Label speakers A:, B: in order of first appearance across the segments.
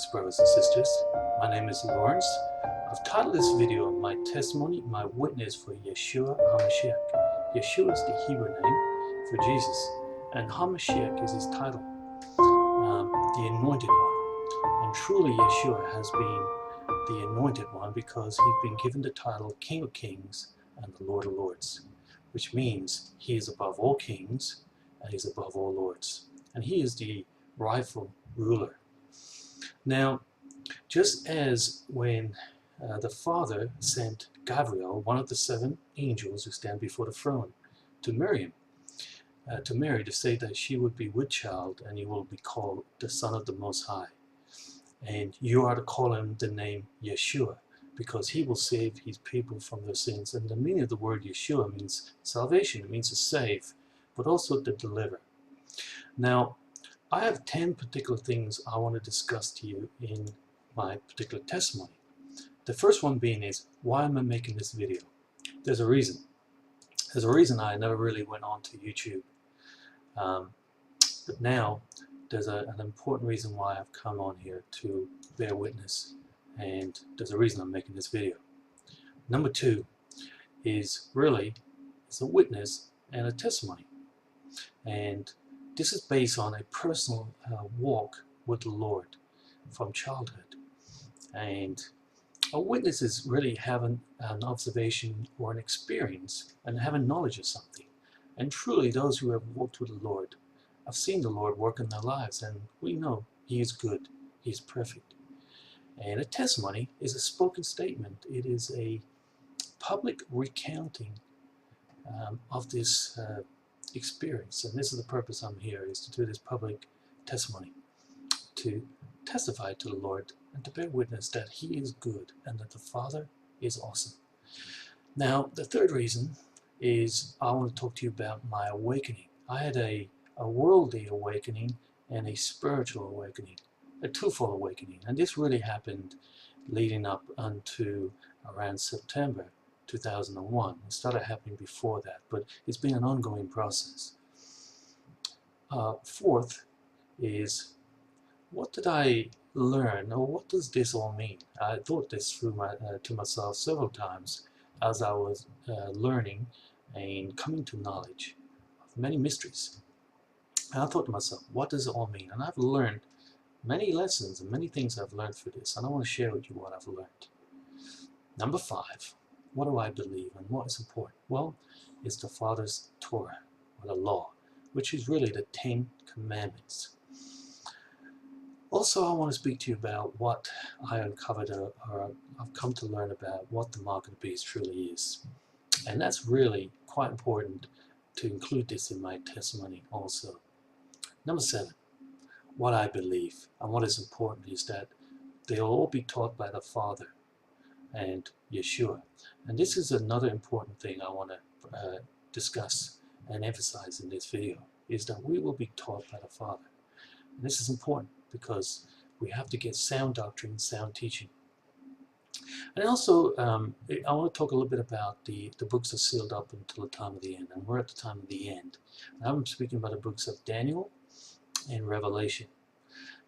A: Greetings, brothers and sisters. My name is Lawrence. I've titled this video My Testimony, My Witness for Yeshua HaMashiach. Yeshua is the Hebrew name for Jesus, and HaMashiach is his title, the Anointed One. And truly Yeshua has been the Anointed One because he's been given the title King of Kings and the Lord of Lords, which means he is above all kings and he's above all lords. And he is the rightful ruler. Now, just as when the Father sent Gabriel, one of the 7 angels who stand before the throne, to Mary to say that she would be with child and he will be called the Son of the Most High. And you are to call him the name Yeshua, because he will save his people from their sins. And the meaning of the word Yeshua means salvation. It means to save, but also to deliver. Now, I have 10 particular things I want to discuss to you in my particular testimony. The first one being is, why am I making this video? There's a reason. There's a reason I never really went on to YouTube. But now, there's an important reason why I've come on here to bear witness. And there's a reason I'm making this video. Number 2 is really, it's a witness and a testimony. And this is based on a personal walk with the Lord from childhood. And a witness is really having an observation or an experience and having knowledge of something. And truly those who have walked with the Lord have seen the Lord work in their lives, and we know he is good, he is perfect. And a testimony is a spoken statement. It is a public recounting of this experience, and this is the purpose I'm here, is to do this public testimony, to testify to the Lord and to bear witness that he is good and that the Father is awesome. Now, the third reason is I want to talk to you about my awakening. I had a worldly awakening and a spiritual awakening, a twofold awakening, and this really happened leading up unto around September 2001. It started happening before that, but it's been an ongoing process. Fourth is, what did I learn, or what does this all mean? I thought this through to myself several times as I was learning and coming to knowledge of many mysteries. And I thought to myself, what does it all mean? And I've learned many lessons and many things I've learned through this, and I want to share with you what I've learned. Number 5. What do I believe and what is important? Well, it's the Father's Torah, or the law, which is really the 10 Commandments. Also, I want to speak to you about what I uncovered, or I've come to learn about what the mark of the beast truly is. And that's really quite important to include this in my testimony also. Number 7, what I believe and what is important is that they'll all be taught by the Father and Yeshua. And this is another important thing I want to discuss and emphasize in this video, is that we will be taught by the Father. And this is important because we have to get sound doctrine, sound teaching. And also, I want to talk a little bit about the books are sealed up until the time of the end, and we're at the time of the end. And I'm speaking about the books of Daniel and Revelation.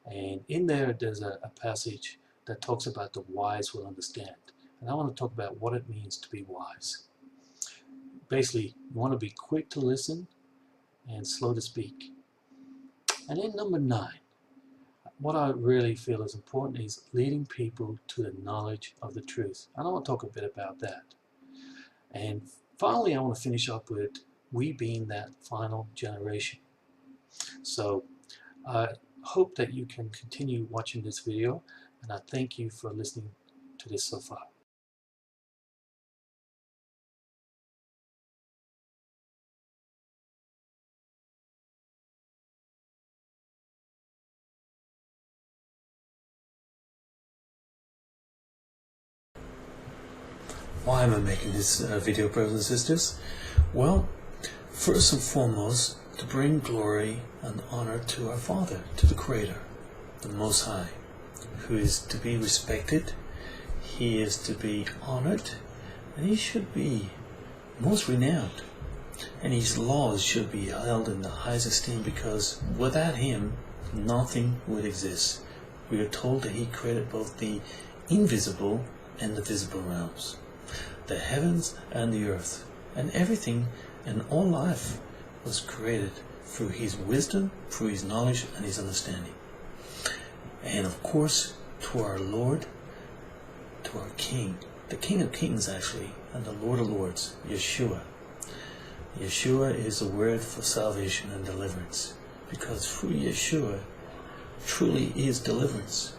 A: And in there, there's a passage that talks about the wise will understand. And I want to talk about what it means to be wise. Basically, you want to be quick to listen and slow to speak. And then number 9, what I really feel is important is leading people to the knowledge of the truth. And I want to talk a bit about that. And finally, I want to finish up with we being that final generation. So I hope that you can continue watching this video, and I thank you for listening to this so far. Why am I making this video, brothers and sisters? Well, first and foremost, to bring glory and honor to our Father, to the Creator, the Most High, who is to be respected, he is to be honored, and he should be most renowned. And his laws should be held in the highest esteem, because without him, nothing would exist. we are told that he created both the invisible and the visible realms, the heavens and the earth, and everything and all life was created through his wisdom, through his knowledge and his understanding. And of course, to our Lord, to our King, the King of Kings actually, and the Lord of Lords, Yeshua. Yeshua is the word for salvation and deliverance, because through Yeshua truly is deliverance.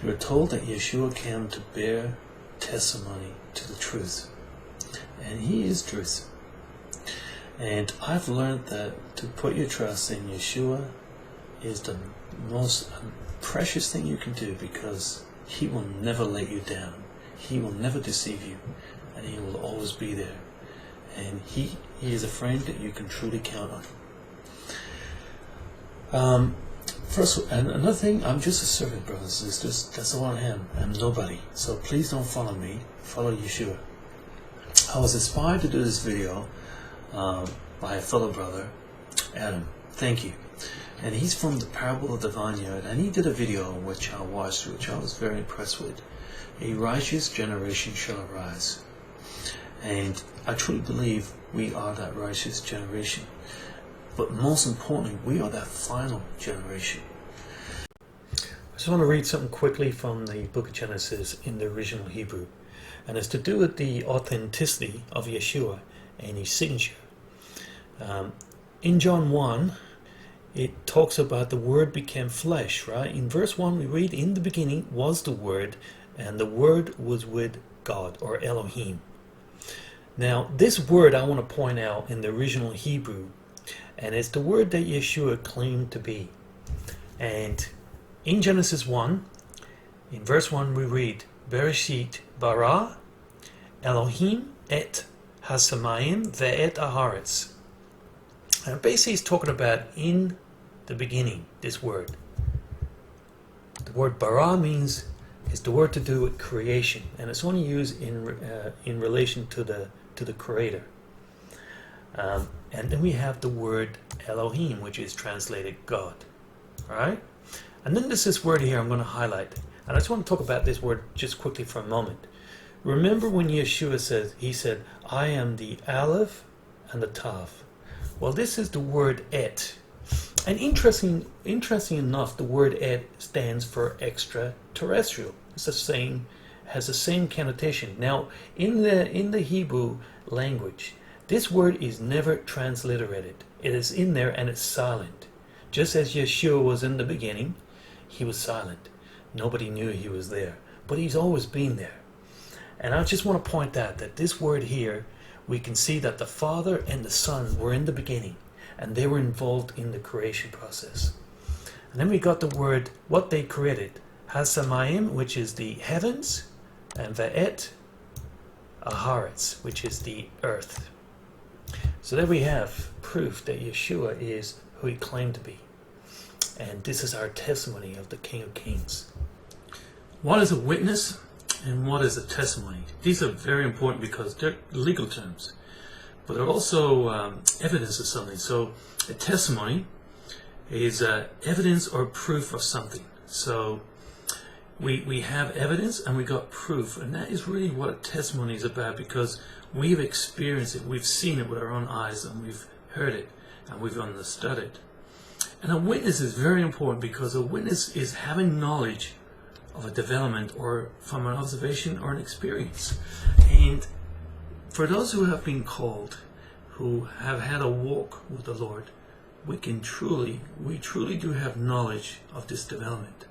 A: We're told that Yeshua came to bear testimony to the truth, and he is truth. And I've learned that to put your trust in Yeshua is the most precious thing you can do, because he will never let you down. He will never deceive you, and he will always be there. And he is a friend that you can truly count on. First, and another thing, I'm just a servant, brothers and sisters. That's all I am. I'm nobody. So please don't follow me. Follow Yeshua. I was inspired to do this video by a fellow brother, Adam. Thank you. And he's from the Parable of the Vineyard, and he did a video which I watched, which I was very impressed with. A righteous generation shall arise. And I truly believe we are that righteous generation. But most importantly, we are that final generation. I just want to read something quickly from the book of Genesis in the original Hebrew. And it's to do with the authenticity of Yeshua and his signature. In John 1, it talks about the Word became flesh, right? In verse 1 we read, in the beginning was the Word, and the Word was with God, or Elohim. Now, this word I want to point out in the original Hebrew, and it's the word that Yeshua claimed to be. And in Genesis 1, in verse 1 we read, Bereshit bara Elohim et hasamayim ve'et aharetz. And basically he's talking about in the beginning, this word. The word bara means, is the word to do with creation, and it's only used in relation to the Creator. And then we have the word Elohim, which is translated God. Alright? And then there's this word here I'm going to highlight. And I just want to talk about this word just quickly for a moment. Remember when Yeshua says, he said, I am the Aleph and the Tav. Well, this is the word Et. And interesting enough, the word Et stands for extraterrestrial. It's the same, has the same connotation. Now, in the Hebrew language, this word is never transliterated. It is in there and it's silent. Just as Yeshua was in the beginning, he was silent. Nobody knew he was there, but he's always been there. And I just want to point out that this word here, we can see that the Father and the Son were in the beginning, and they were involved in the creation process. And then we got the word, what they created, Hasamayim, which is the heavens, and Ve'et Aharetz, which is the earth. So there we have proof that Yeshua is who he claimed to be. And this is our testimony of the King of Kings. What is a witness and what is a testimony? These are very important because they're legal terms, but they're also evidence of something. So a testimony is evidence or proof of something. So we have evidence and we got proof, and that is really what a testimony is about, because we've experienced it, we've seen it with our own eyes, and we've heard it and we've understood it. And a witness is very important because a witness is having knowledge of a development or from an observation or an experience. And for those who have been called, who have had a walk with the Lord, we truly do have knowledge of this development,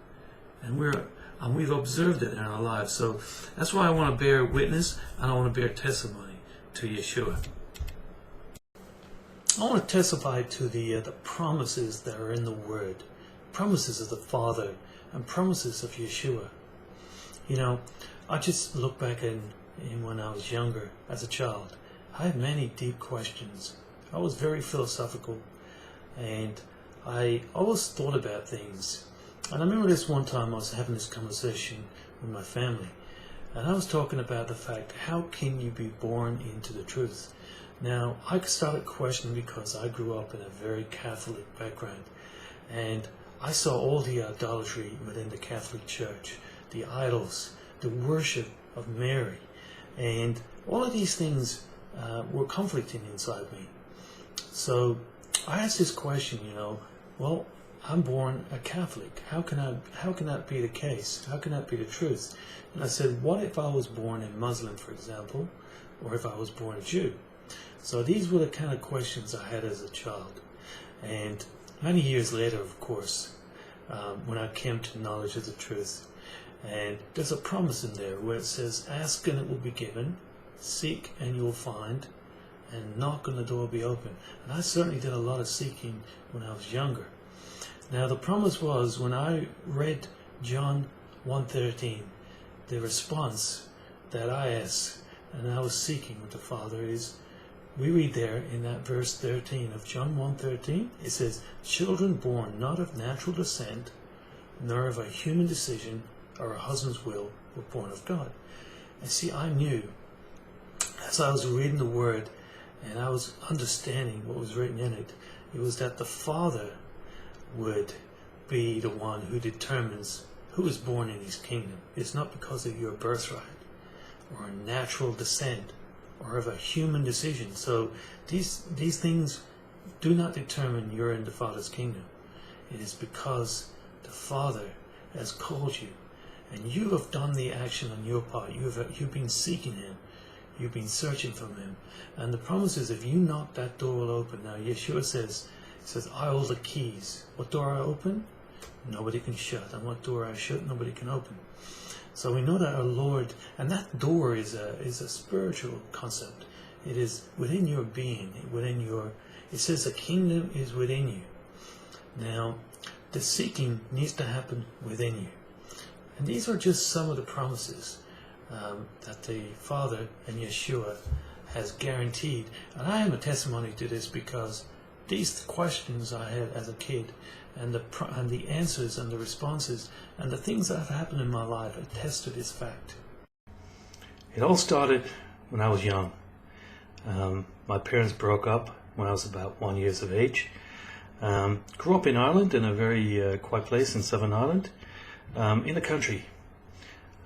A: and we've observed it in our lives. So that's why I want to bear witness and I want to bear testimony to Yeshua. I want to testify to the promises that are in the Word, promises of the Father and promises of Yeshua. You know, I just look back in when I was younger, as a child. I had many deep questions. I was very philosophical, and I always thought about things. And I remember this one time I was having this conversation with my family, and I was talking about the fact, how can you be born into the truth? Now, I started questioning because I grew up in a very Catholic background, and
B: I saw all the idolatry within the Catholic Church, the idols, the worship of Mary, and all of these things were conflicting inside me. So I asked this question, well, I'm born a Catholic. How can that be the case? How can that be the truth? And I said, what if I was born a Muslim, for example, or if I was born a Jew? So these were the kind of questions I had as a child. And many years later, of course, when I came to knowledge of the truth, and there's a promise in there where it says, ask and it will be given, seek and you will find, and knock and the door will be open. And I certainly did a lot of seeking when I was younger. Now the promise was, when I read John 1:13, the response that I asked and I was seeking with the Father is, we read there in that verse 13 of John 1:13, it says, children born not of natural descent, nor of a human decision or a husband's will, were born of God. And see, I knew, as I was reading the Word and I was understanding what was written in it, it was that the Father would be the one who determines who is born in his kingdom. It's not because of your birthright or a natural descent or of a human decision. So these things do not determine you're in the Father's kingdom. It is because the Father has called you, and you have done the action on your part. You've been seeking Him. You've been searching for Him. And the promise is, if you knock, that door will open. Now Yeshua says, I hold the keys. What door I open, nobody can shut. And what door I shut, nobody can open. So we know that our Lord, and that door is a spiritual concept. It is within your being, it says the kingdom is within you. Now, the seeking needs to happen within you. And these are just some of the promises that the Father and Yeshua has guaranteed. And I am a testimony to this, because these questions I had as a kid, and the answers and the responses and the things that have happened in my life attest to this fact. It all started when I was young. My parents broke up when I was about 1 year of age. Grew up in Ireland, in a very quiet place in Southern Ireland, in the country.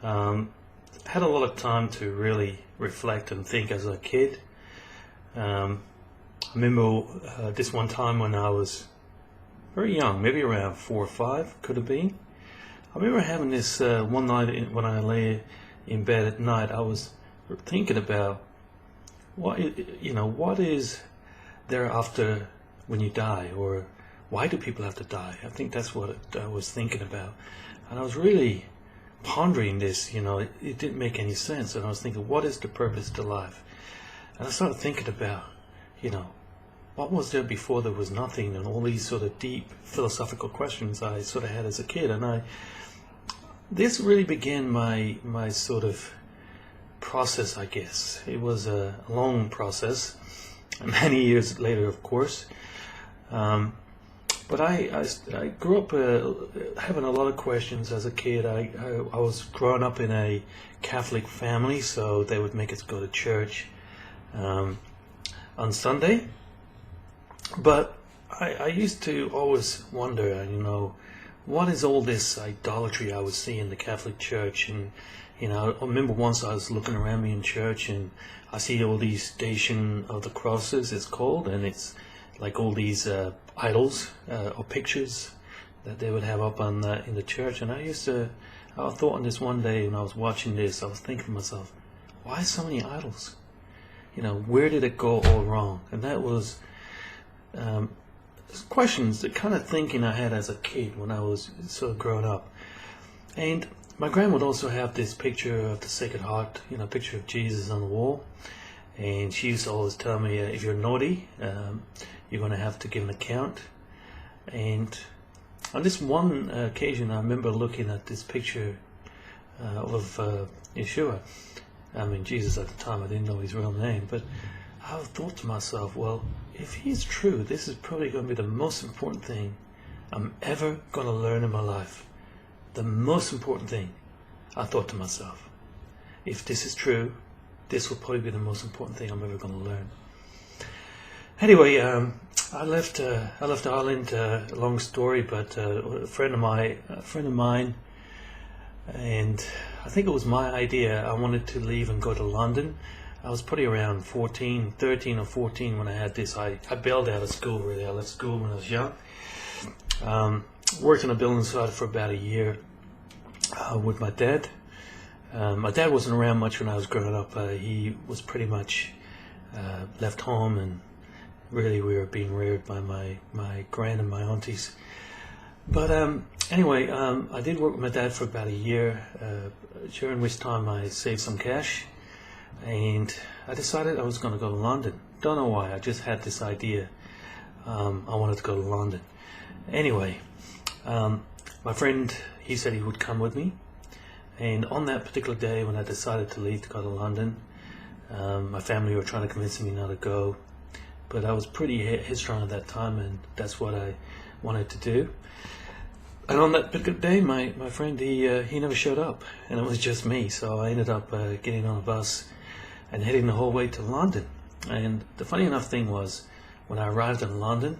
B: Had a lot of time to really reflect and think as a kid. I remember this one time when I was very young, maybe around 4 or 5, could have been. I remember having this one night when I lay in bed at night. I was thinking about what is there after when you die, or why do people have to die? I think that's what I was thinking about, and I was really pondering this. It didn't make any sense, and I was thinking, what is the purpose to life? And I started thinking about, what was there before there was nothing, and all these sort of deep philosophical questions I sort of had as a kid. And this really began my sort of process, I guess. It was a long process, many years later, of course. But I grew up having a lot of questions as a kid. I was growing up in a Catholic family, so they would make us go to church on Sunday. But I used to always wonder, what is all this idolatry I was seeing in the Catholic Church? And I remember once I was looking around me in church, and I see all these Station of the Crosses, it's called, and it's like all these idols or pictures that they would have up on in the church. And I thought on this one day when I was watching this, I was thinking to myself, why so many idols? Where did it go all wrong? And that was questions, the kind of thinking I had as a kid when I was sort of growing up. And my grandma would also have this picture of the Sacred Heart, picture of Jesus on the wall. And she used to always tell me, if you're naughty, you're going to have to give an account. And on this one occasion, I remember looking at this picture of Yeshua. Jesus at the time, I didn't know his real name, but I thought to myself, well, if he's true, this is probably going to be the most important thing I'm ever going to learn in my life. The most important thing, I thought to myself. If this is true, this will probably be the most important thing I'm ever going to learn. Anyway, I left Ireland. Long story, but a friend of mine, and I think it was my idea. I wanted to leave and go to London. I was probably around 13 or 14 when I had this. I bailed out of school, really. I left school when I was young. Worked on a building site for about a year with my dad. My dad wasn't around much when I was growing up. He was pretty much left home, and really we were being reared by my grand and my aunties. But anyway, I did work with my dad for about a year, during which time I saved some cash, and I decided I was going to go to London. Don't know why, I just had this idea. I wanted to go to London. Anyway, my friend, he said he would come with me, and on that particular day when I decided to leave to go to London, my family were trying to convince me not to go, but I was pretty headstrong at that time, and that's what I wanted to do. And on that particular day, my friend, he never showed up, and it was just me, so I ended up getting on a bus and heading the whole way to London. And the funny enough thing was, when I arrived in London,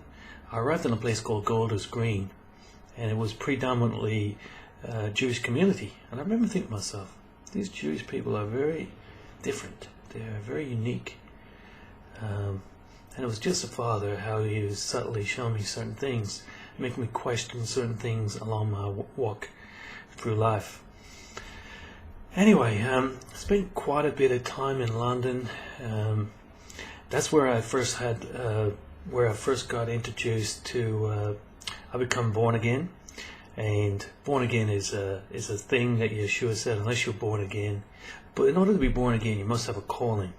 B: I arrived in a place called Golders Green, and it was predominantly Jewish community. And I remember thinking to myself, these Jewish people are very different. They're very unique. And it was just a father, how he was subtly showing me certain things, making me question certain things along my walk through life. Anyway, spent quite a bit of time in London. That's where I first got introduced to. I become born again, and born again is a thing that Yeshua said. Unless you're born again, but in order to be born again, you must have a calling.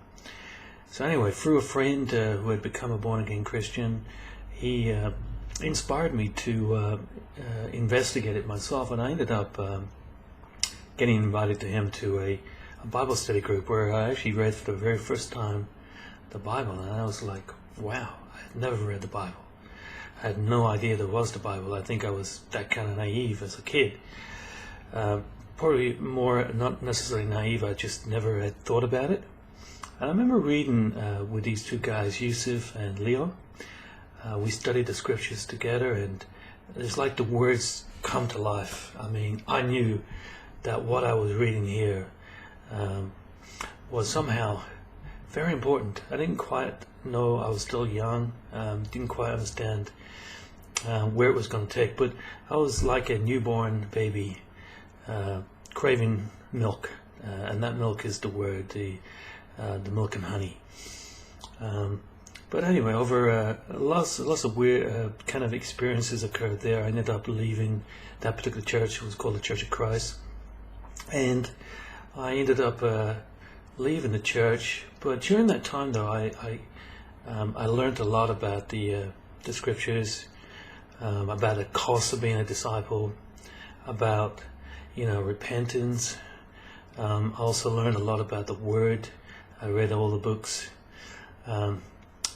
B: So anyway, through a friend who had become a born again Christian, he inspired me to investigate it myself, and I ended up getting invited to him to a Bible study group where I actually read for the very first time the Bible, and I was like, wow, I had never read the Bible. I had no idea there was the Bible. I think I was that kind of naive as a kid. Probably more, not necessarily naive, I just never had thought about it. And I remember reading with these two guys, Yusuf and Leo. We studied the scriptures together, and it's like the words come to life. I mean, I knew that what I was reading here was somehow very important. I didn't quite know, I was still young, didn't quite understand where it was going to take, but I was like a newborn baby craving milk, and that milk is the word, the milk and honey. But anyway, over lots of weird kind of experiences occurred there. I ended up leaving that particular church. It was called the Church of Christ, and I ended up leaving the church. But during that time, though, I learned a lot about the scriptures, about the cost of being a disciple, about repentance. I also learned a lot about the Word. I read all the books.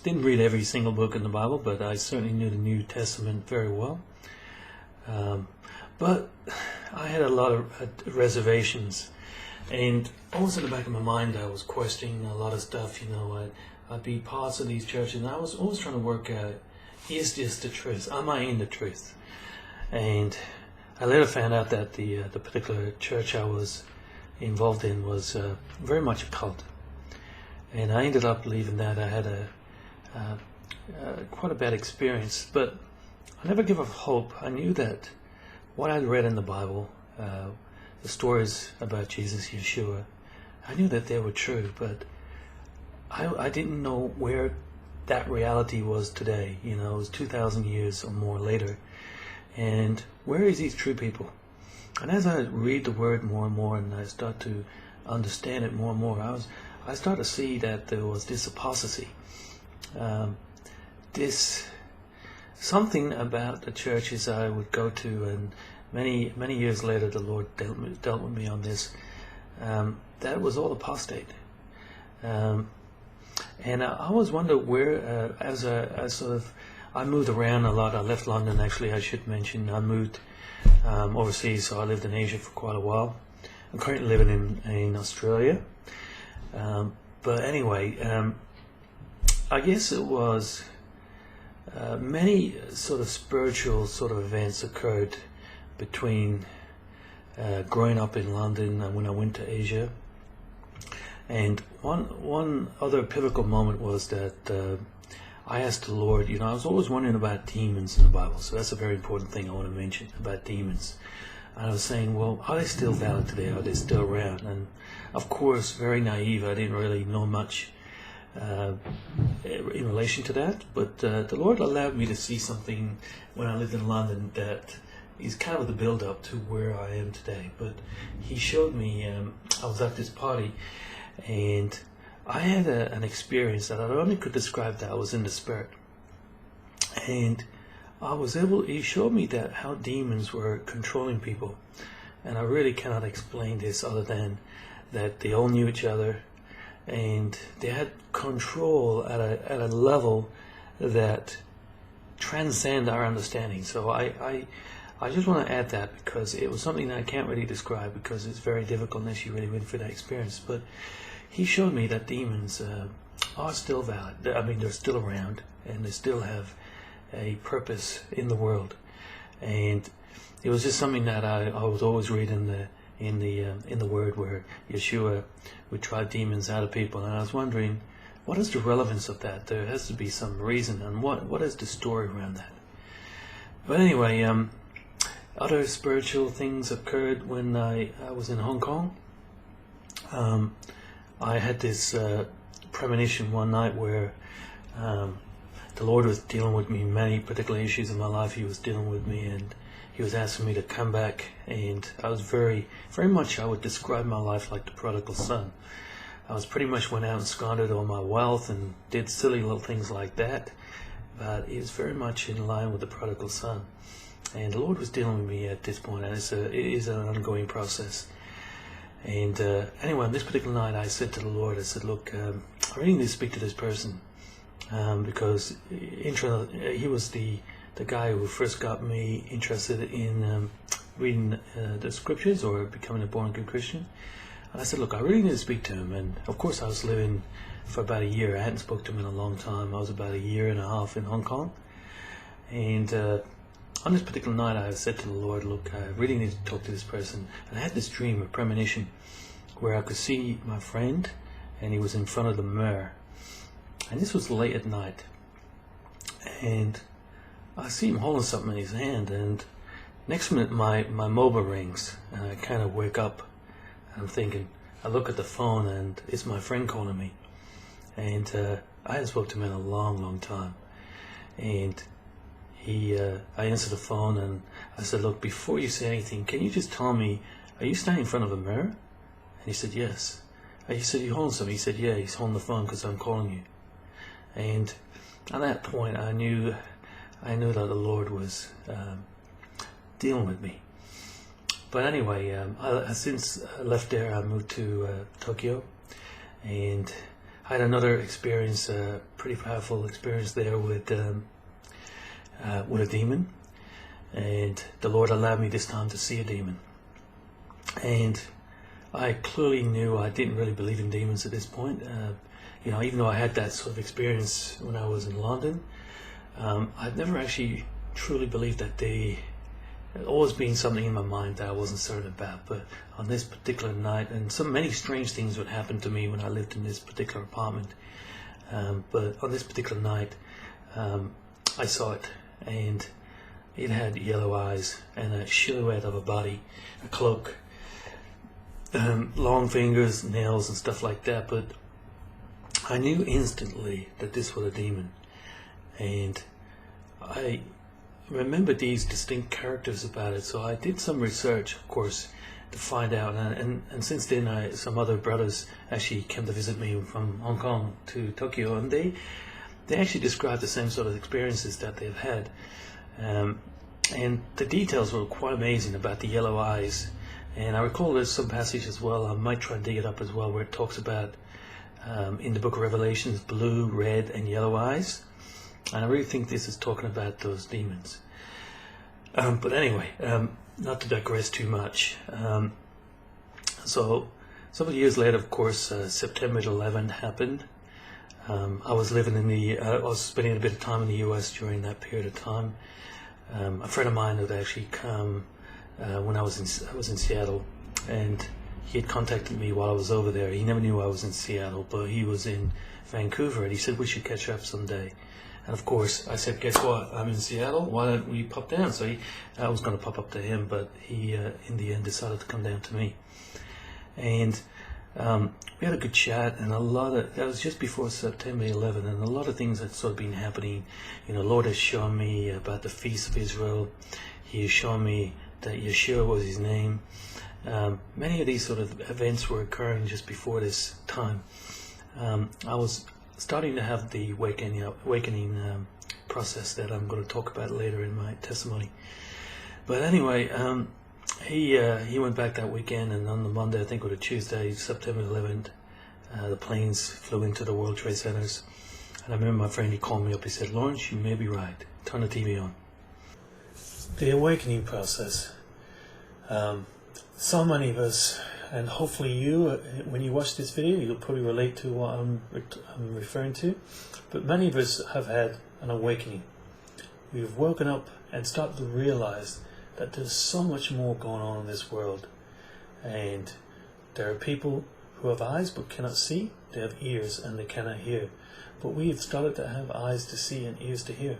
B: Didn't read every single book in the Bible, but I certainly knew the New Testament very well. But I had a lot of reservations, and always in the back of my mind I was questioning a lot of stuff. I'd be parts of these churches, and I was always trying to work out, is this the truth? Am I in the truth? And I later found out that the particular church I was involved in was very much a cult. And I ended up leaving that. I had quite a bad experience, but I never gave up hope. I knew that what I'd read in the Bible, the stories about Jesus, Yeshua, I knew that they were true, but I didn't know where that reality was today. It was 2,000 years or more later, and where is these true people? And as I read the Word more and more, and I start to understand it more and more, I start to see that there was this apostasy. This something about the churches I would go to, and many years later the Lord dealt with me on this. That was all apostate, and I always wonder where, as I moved around a lot. I left London, actually. I should mention I moved overseas, so I lived in Asia for quite a while. I'm currently living in Australia. But anyway, I guess it was many sort of spiritual sort of events occurred between growing up in London and when I went to Asia. And one other pivotal moment was that I asked the Lord, I was always wondering about demons in the Bible, so that's a very important thing I want to mention about demons. And I was saying, well, are they still valid today? Are they still around? And of course, very naive, I didn't really know much in relation to that, but the Lord allowed me to see something when I lived in London that is kind of the build-up to where I am today. But He showed me, I was at this party, and I had an experience that I only could describe that I was in the Spirit. And He showed me that how demons were controlling people. And I really cannot explain this other than that they all knew each other, and they had control at a level that transcend our understanding. So I just want to add that, because it was something that I can't really describe, because it's very difficult unless you really went through that experience. But He showed me that demons are still valid. I mean, they're still around, and they still have a purpose in the world. And it was just something that I was always reading in the Word, where Yeshua would drive demons out of people, and I was wondering, what is the relevance of that? There has to be some reason, and what is the story around that? But anyway, other spiritual things occurred when I was in Hong Kong. I had this premonition one night where the Lord was dealing with me in many particular issues in my life. He was dealing with me, and He was asking me to come back, and I was very much, I would describe my life like the prodigal son. I was pretty much went out and squandered all my wealth and did silly little things like that, but it was very much in line with the prodigal son. And the Lord was dealing with me at this point, and it is an ongoing process. And anyway, on this particular night, I said to the Lord, I said, look, I really need to speak to this person, because he was the guy who first got me interested in reading the scriptures or becoming a born-again Christian. And I said, look, I really need to speak to him. And of course, I was living for about a year. I hadn't spoken to him in a long time. I was about a year and a half in Hong Kong. And on this particular night, I said to the Lord, look, I really need to talk to this person. And I had this dream, a premonition, where I could see my friend, and he was in front of the mirror. And this was late at night. And I see him holding something in his hand, and next minute my mobile rings, and I kind of wake up, and I'm thinking, I look at the phone, and it's my friend calling me. And I hadn't spoken to him in a long time. And I answered the phone, and I said, look, before you say anything, can you just tell me, are you standing in front of a mirror? And he said, yes. And he said, you holding something? He said, yeah, he's holding the phone because I'm calling you. And at that point, I knew that the Lord was dealing with me. But anyway, since I left there, I moved to Tokyo, and I had another experience, a pretty powerful experience there with a demon. And the Lord allowed me this time to see a demon. And I clearly knew I didn't really believe in demons at this point. Even though I had that sort of experience when I was in London, I'd never actually truly believed that they had always been something in my mind that I wasn't certain about. But on this particular night, and many strange things would happen to me when I lived in this particular apartment, but on this particular night, I saw it, and it had yellow eyes and a silhouette of a body, a cloak, long fingers, nails and stuff like that. But I knew instantly that this was a demon. And I remember these distinct characters about it, so I did some research, of course, to find out. And since then, some other brothers actually came to visit me from Hong Kong to Tokyo, and they actually described the same sort of experiences that they've had. And the details were quite amazing about the yellow eyes. And I recall there's some passage as well, I might try and dig it up as well, where it talks about, in the book of Revelations, blue, red, and yellow eyes. And I really think this is talking about those demons. But anyway, not to digress too much. So several years later, of course, September 11th happened. I was living I was spending a bit of time in the US during that period of time. A friend of mine had actually come when I was in Seattle, and he had contacted me while I was over there. He never knew I was in Seattle, but he was in Vancouver, and he said we should catch up someday. And of course, I said, guess what? I'm in Seattle. Why don't we pop down? So I was going to pop up to him, but he, in the end, decided to come down to me. And we had a good chat, and that was just before September 11, and a lot of things had sort of been happening. Lord has shown me about the Feast of Israel. He has shown me that Yeshua was his name. Many of these sort of events were occurring just before this time. I was starting to have the awakening process that I'm going to talk about later in my testimony. But anyway, he went back that weekend, and on the Monday, I think, or the Tuesday, September 11th, the planes flew into the World Trade Centers. And I remember my friend, he called me up, he said, Lawrence, you may be right. Turn the TV on. The awakening process. So many of us, and hopefully you, when you watch this video, you'll probably relate to what I'm referring to. But many of us have had an awakening. We've woken up and started to realize that there's so much more going on in this world. And there are people who have eyes but cannot see. They have ears and they cannot hear. But we've started to have eyes to see and ears to hear.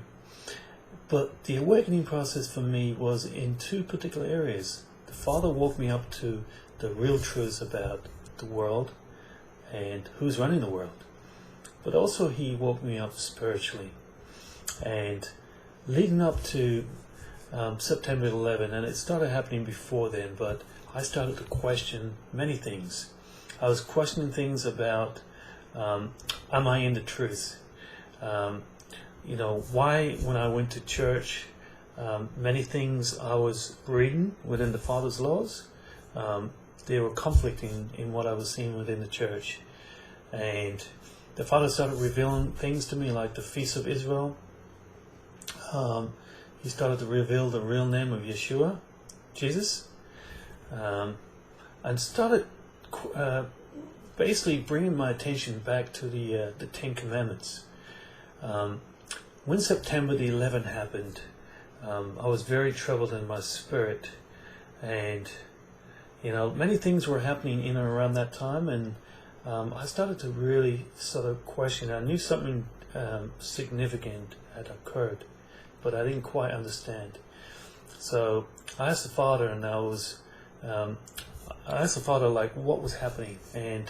B: But the awakening process for me was in two particular areas. The Father woke me up to the real truths about the world and who's running the world. But also he woke me up spiritually. And leading up to September 11, and it started happening before then, but I started to question many things. I was questioning things about, am I in the truth? Why when I went to church, many things I was reading within the Father's laws, they were conflicting in what I was seeing within the church. And the Father started revealing things to me like the Feast of Israel. He started to reveal the real name of Yeshua, Jesus, and started basically bringing my attention back to the Ten Commandments. When September the 11th happened, I was very troubled in my spirit, and many things were happening in and around that time, and I started to really sort of question. I knew something significant had occurred, but I didn't quite understand. So I asked the Father, and I asked the Father like what was happening, and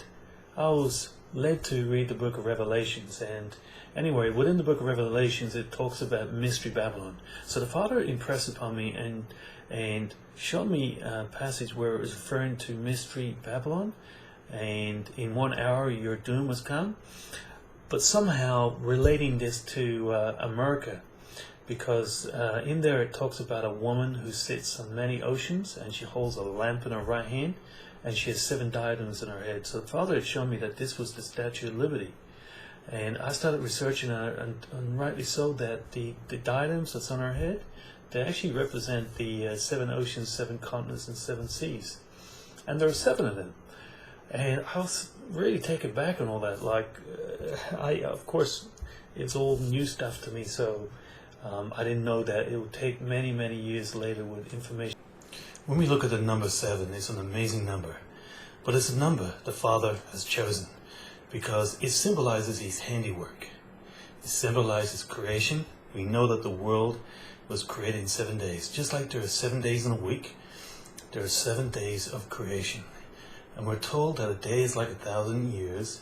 B: I was led to read the book of Revelations. And anyway, within the book of Revelations, it talks about Mystery Babylon. So the Father impressed upon me and showed me a passage where it was referring to Mystery Babylon, and in 1 hour your doom was come, but somehow relating this to America. Because in there it talks about a woman who sits on many oceans, and she holds a lamp in her right hand, and she has 7 diadems in her head. So the Father had shown me that this was the Statue of Liberty. And I started researching, and rightly so, that the diadems that's on her head, they actually represent the 7 oceans, 7 continents, and 7 seas. And there are 7 of them. And I was really taken back on all that. Of course, it's all new stuff to me, so I didn't know that it would take many, many years later with information. When we look at the number 7, it's an amazing number. But it's a number the Father has chosen because it symbolizes his handiwork. It symbolizes creation. We know that the world was created in 7 days. Just like there are 7 days in a week, there are 7 days of creation. And we're told that a day is like 1,000 years,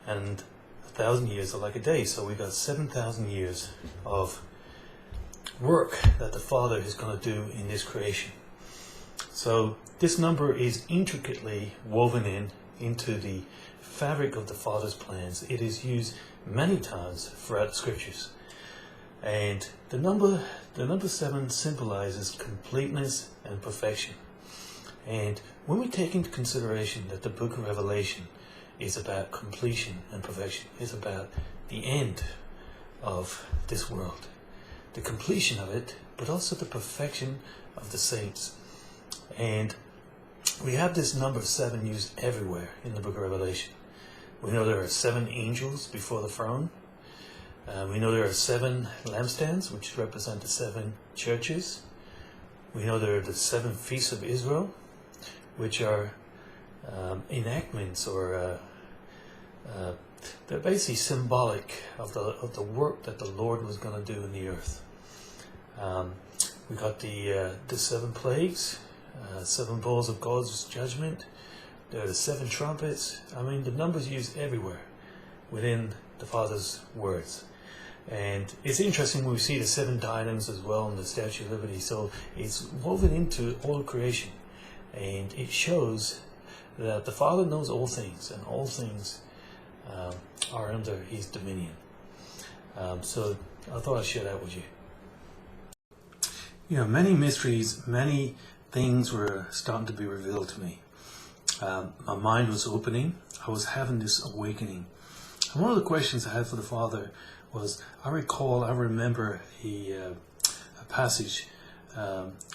B: and 1,000 years are like a day. So we've got 7,000 years of work that the Father is going to do in this creation. So this number is intricately woven into the fabric of the Father's plans. It is used many times throughout the scriptures. And the number 7 symbolizes completeness and perfection. And when we take into consideration that the book of Revelation is about completion and perfection, it's about the end of this world, the completion of it, but also the perfection of the saints. And we have this number 7 used everywhere in the book of Revelation. We know there are 7 angels before the throne. We know there are 7 lampstands, which represent the 7 churches. We know there are the 7 feasts of Israel, which are enactments, or they're basically symbolic of the work that the Lord was going to do in the earth. We got the 7 plagues, 7 bowls of God's judgment. There are the 7 trumpets. I mean, the numbers used everywhere within the Father's words. And it's interesting when we see the 7 diadems as well in the Statue of Liberty. So it's woven into all of creation. And it shows that the Father knows all things, and all things are under His dominion. So I thought I'd share that with you. You know, many mysteries, many things were starting to be revealed to me. My mind was opening. I was having this awakening. And one of the questions I had for the Father was, I remember a passage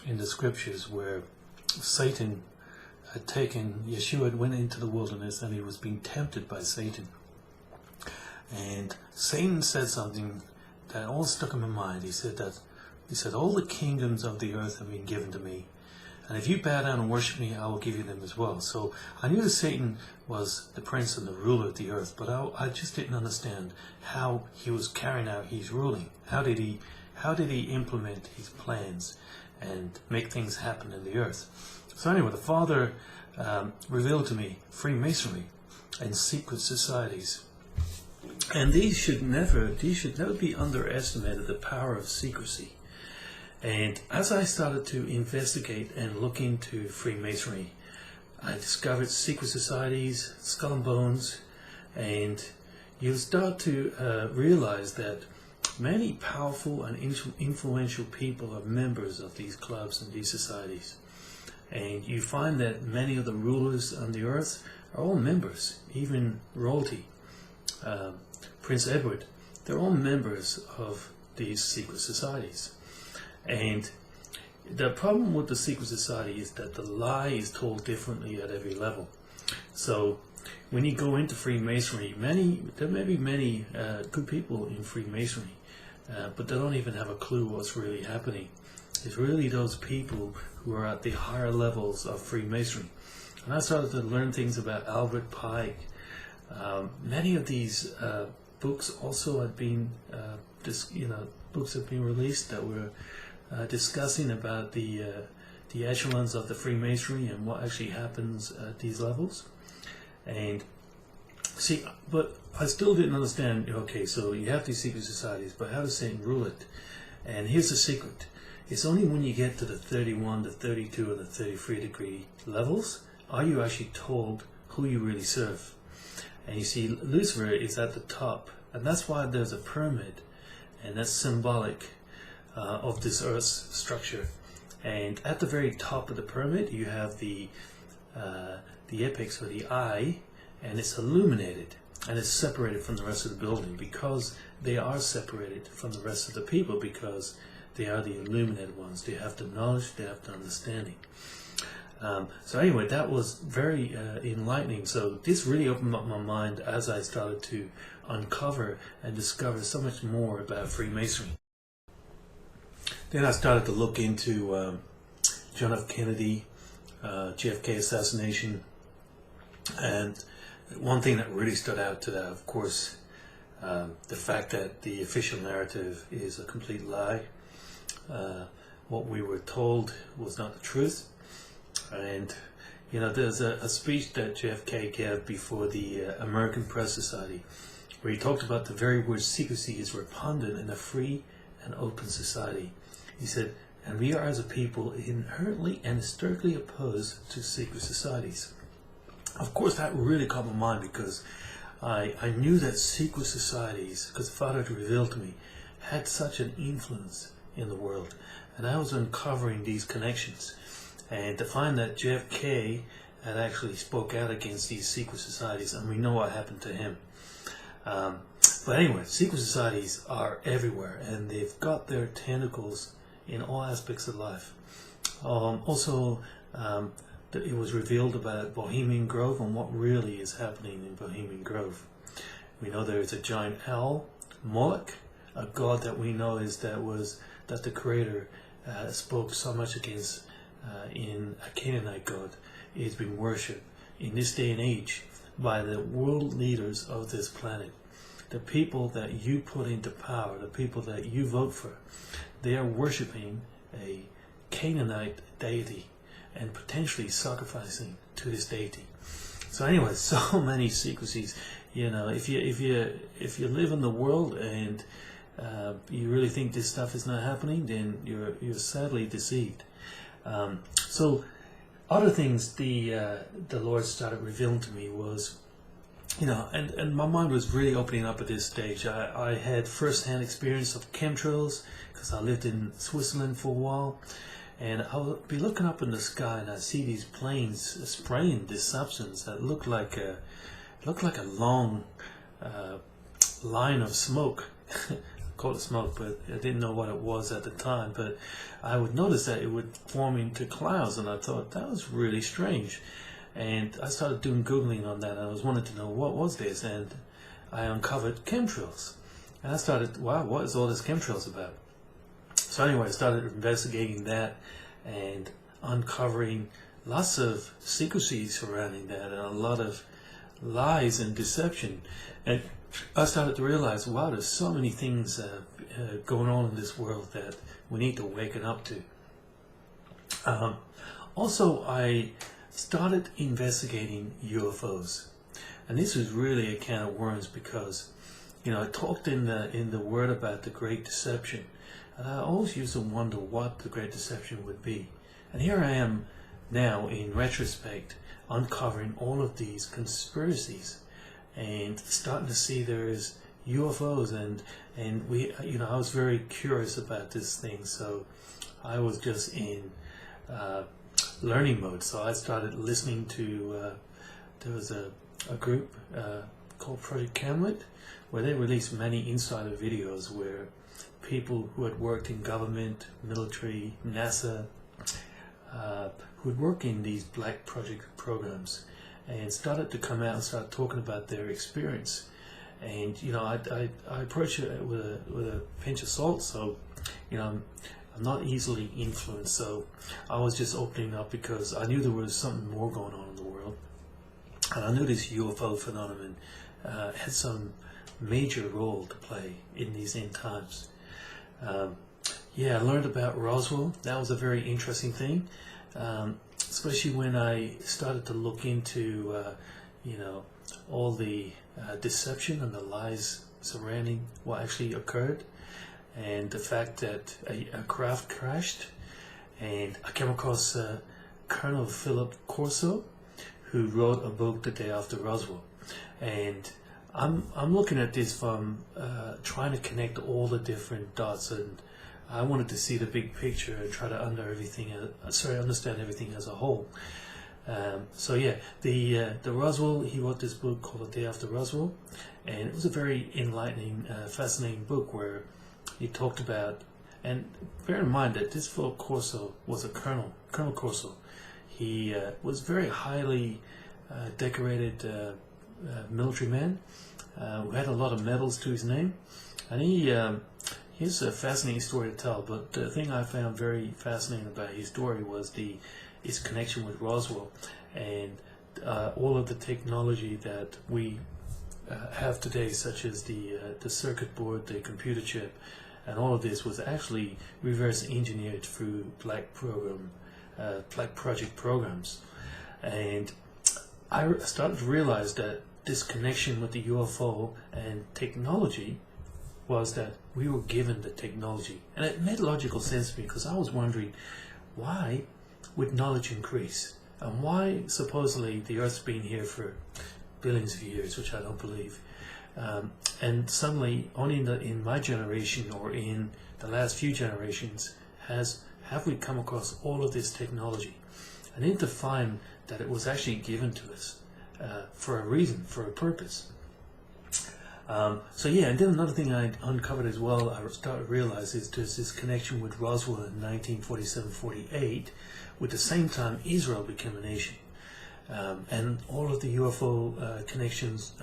B: in the scriptures where Satan had taken, Yeshua went into the wilderness and he was being tempted by Satan. And Satan said something that all stuck in my mind. He said, all the kingdoms of the earth have been given to me. And if you bow down and worship me, I will give you them as well. So I knew that Satan was the prince and the ruler of the earth, but I just didn't understand how he was carrying out his ruling. How did he implement his plans and make things happen in the earth? So anyway, the Father revealed to me Freemasonry and secret societies. And these should never be underestimated, the power of secrecy. And as I started to investigate and look into Freemasonry, I discovered secret societies, skull and bones, and you start to realize that many powerful and influential people are members of these clubs and these societies. And you find that many of the rulers on the earth are all members, even royalty. Prince Edward, they're all members of these secret societies. And the problem with the secret society is that the lie is told differently at every level. So when you go into Freemasonry, there may be many good people in Freemasonry, but they don't even have a clue what's really happening. It's really those people who are at the higher levels of Freemasonry. And I started to learn things about Albert Pike. Many of these books also had been, books have been released that were discussing about the echelons of the Freemasonry and what actually happens at these levels. And see, but I still didn't understand, okay, so you have these secret societies, but how does Satan rule it? And here's the secret. It's only when you get to the 31, the 32, and the 33 degree levels are you actually told who you really serve. And you see, Lucifer is at the top, and that's why there's a pyramid, and that's symbolic of this earth's structure. And at the very top of the pyramid, you have the apex, or the eye, and it's illuminated, and it's separated from the rest of the building, because they are separated from the rest of the people, because they are the illuminated ones. They have the knowledge, they have the understanding. So anyway, that was very enlightening. So this really opened up my mind as I started to uncover and discover so much more about Freemasonry. Then I started to look into John F. Kennedy, JFK assassination, and one thing that really stood out to that, of course, the fact that the official narrative is a complete lie. What we were told was not the truth. And there's a speech that JFK gave before the American Press Society, where he talked about the very word secrecy is repugnant in a free and open society. He said, and we are as a people inherently and historically opposed to secret societies. Of course, that really caught my mind, because I knew that secret societies, because the Father had revealed to me, had such an influence in the world. And I was uncovering these connections. And to find that JFK had actually spoke out against these secret societies, and we know what happened to him. But anyway, secret societies are everywhere, and they've got their tentacles in all aspects of life. Also, it was revealed about Bohemian Grove and what really is happening in Bohemian Grove. We know there is a giant owl, Moloch, a god that we know that the Creator spoke so much against in a Canaanite god, is being worshipped in this day and age by the world leaders of this planet. The people that you put into power, the people that you vote for, they are worshipping a Canaanite deity and potentially sacrificing to this deity. So anyway, so many secrecies. You know, if you live in the world and you really think this stuff is not happening, then you're sadly deceived. So other things the Lord started revealing to me was, you know, and my mind was really opening up at this stage. I had first-hand experience of chemtrails because I lived in Switzerland for a while, and I would be looking up in the sky and I see these planes spraying this substance that looked like a long line of smoke. I called it smoke, but I didn't know what it was at the time. But I would notice that it would form into clouds, and I thought that was really strange. And I started doing Googling on that, and I was wanting to know what was this, and I uncovered chemtrails. And I started, wow, what is all this chemtrails about? So anyway, I started investigating that and uncovering lots of secrecies surrounding that and a lot of lies and deception. And I started to realize, wow, there's so many things going on in this world that we need to waken up to. Also, I started investigating UFOs, and this was really a can of worms because, you know, I talked in the Word about the Great Deception, and I always used to wonder what the Great Deception would be. And here I am now, in retrospect, uncovering all of these conspiracies and starting to see there is UFOs, and we, you know, I was very curious about this thing, so I was just in learning mode. So I started listening to there was a group called Project Camlet, where they released many insider videos where people who had worked in government, military, NASA, who would work in these black project programs, and started to come out and start talking about their experience. And you know, I approach it with a pinch of salt. So, you know, I'm not easily influenced. So I was just opening up because I knew there was something more going on in the world, and I knew this UFO phenomenon had some major role to play in these end times. Yeah, I learned about Roswell. That was a very interesting thing, especially when I started to look into, you know, all the deception and the lies surrounding what actually occurred, and the fact that a craft crashed. And I came across Colonel Philip Corso, who wrote a book the day after Roswell, and I'm looking at this from trying to connect all the different dots, and I wanted to see the big picture and try to understand everything as a whole. So yeah, the Roswell, he wrote this book called The Day After Roswell, and it was a very enlightening, fascinating book where he talked about, and bear in mind that this Philip Corso was a Colonel Corso. He was very highly decorated military man who had a lot of medals to his name, and he has a fascinating story to tell. But the thing I found very fascinating about his story was his connection with Roswell, and all of the technology that we have today, such as the circuit board, the computer chip, and all of this was actually reverse engineered through black project programs. And I started to realize that this connection with the UFO and technology was that we were given the technology. And it made logical sense to me, because I was wondering, why would knowledge increase? And why supposedly the Earth's been here for billions of years, which I don't believe. And suddenly, only in my generation or in the last few generations have we come across all of this technology. I need to find that it was actually given to us for a reason, for a purpose. So yeah, and then another thing I uncovered as well, I started to realize, is there's this connection with Roswell in 1947-48, with the same time Israel became a nation. And all of the UFO connections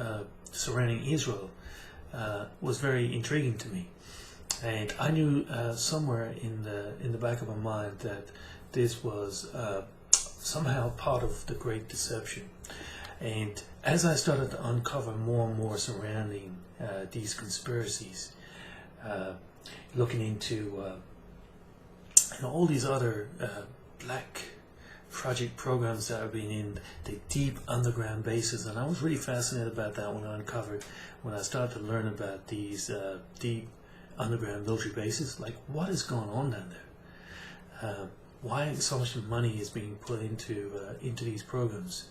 B: surrounding Israel was very intriguing to me. And I knew somewhere in the back of my mind that this was somehow part of the Great Deception. And as I started to uncover more and more surrounding these conspiracies, looking into all these other black project programs that have been in the deep underground bases, and I was really fascinated about that when I started to learn about these deep underground military bases. Like, what is going on down there? Why so much money is being put into these programs,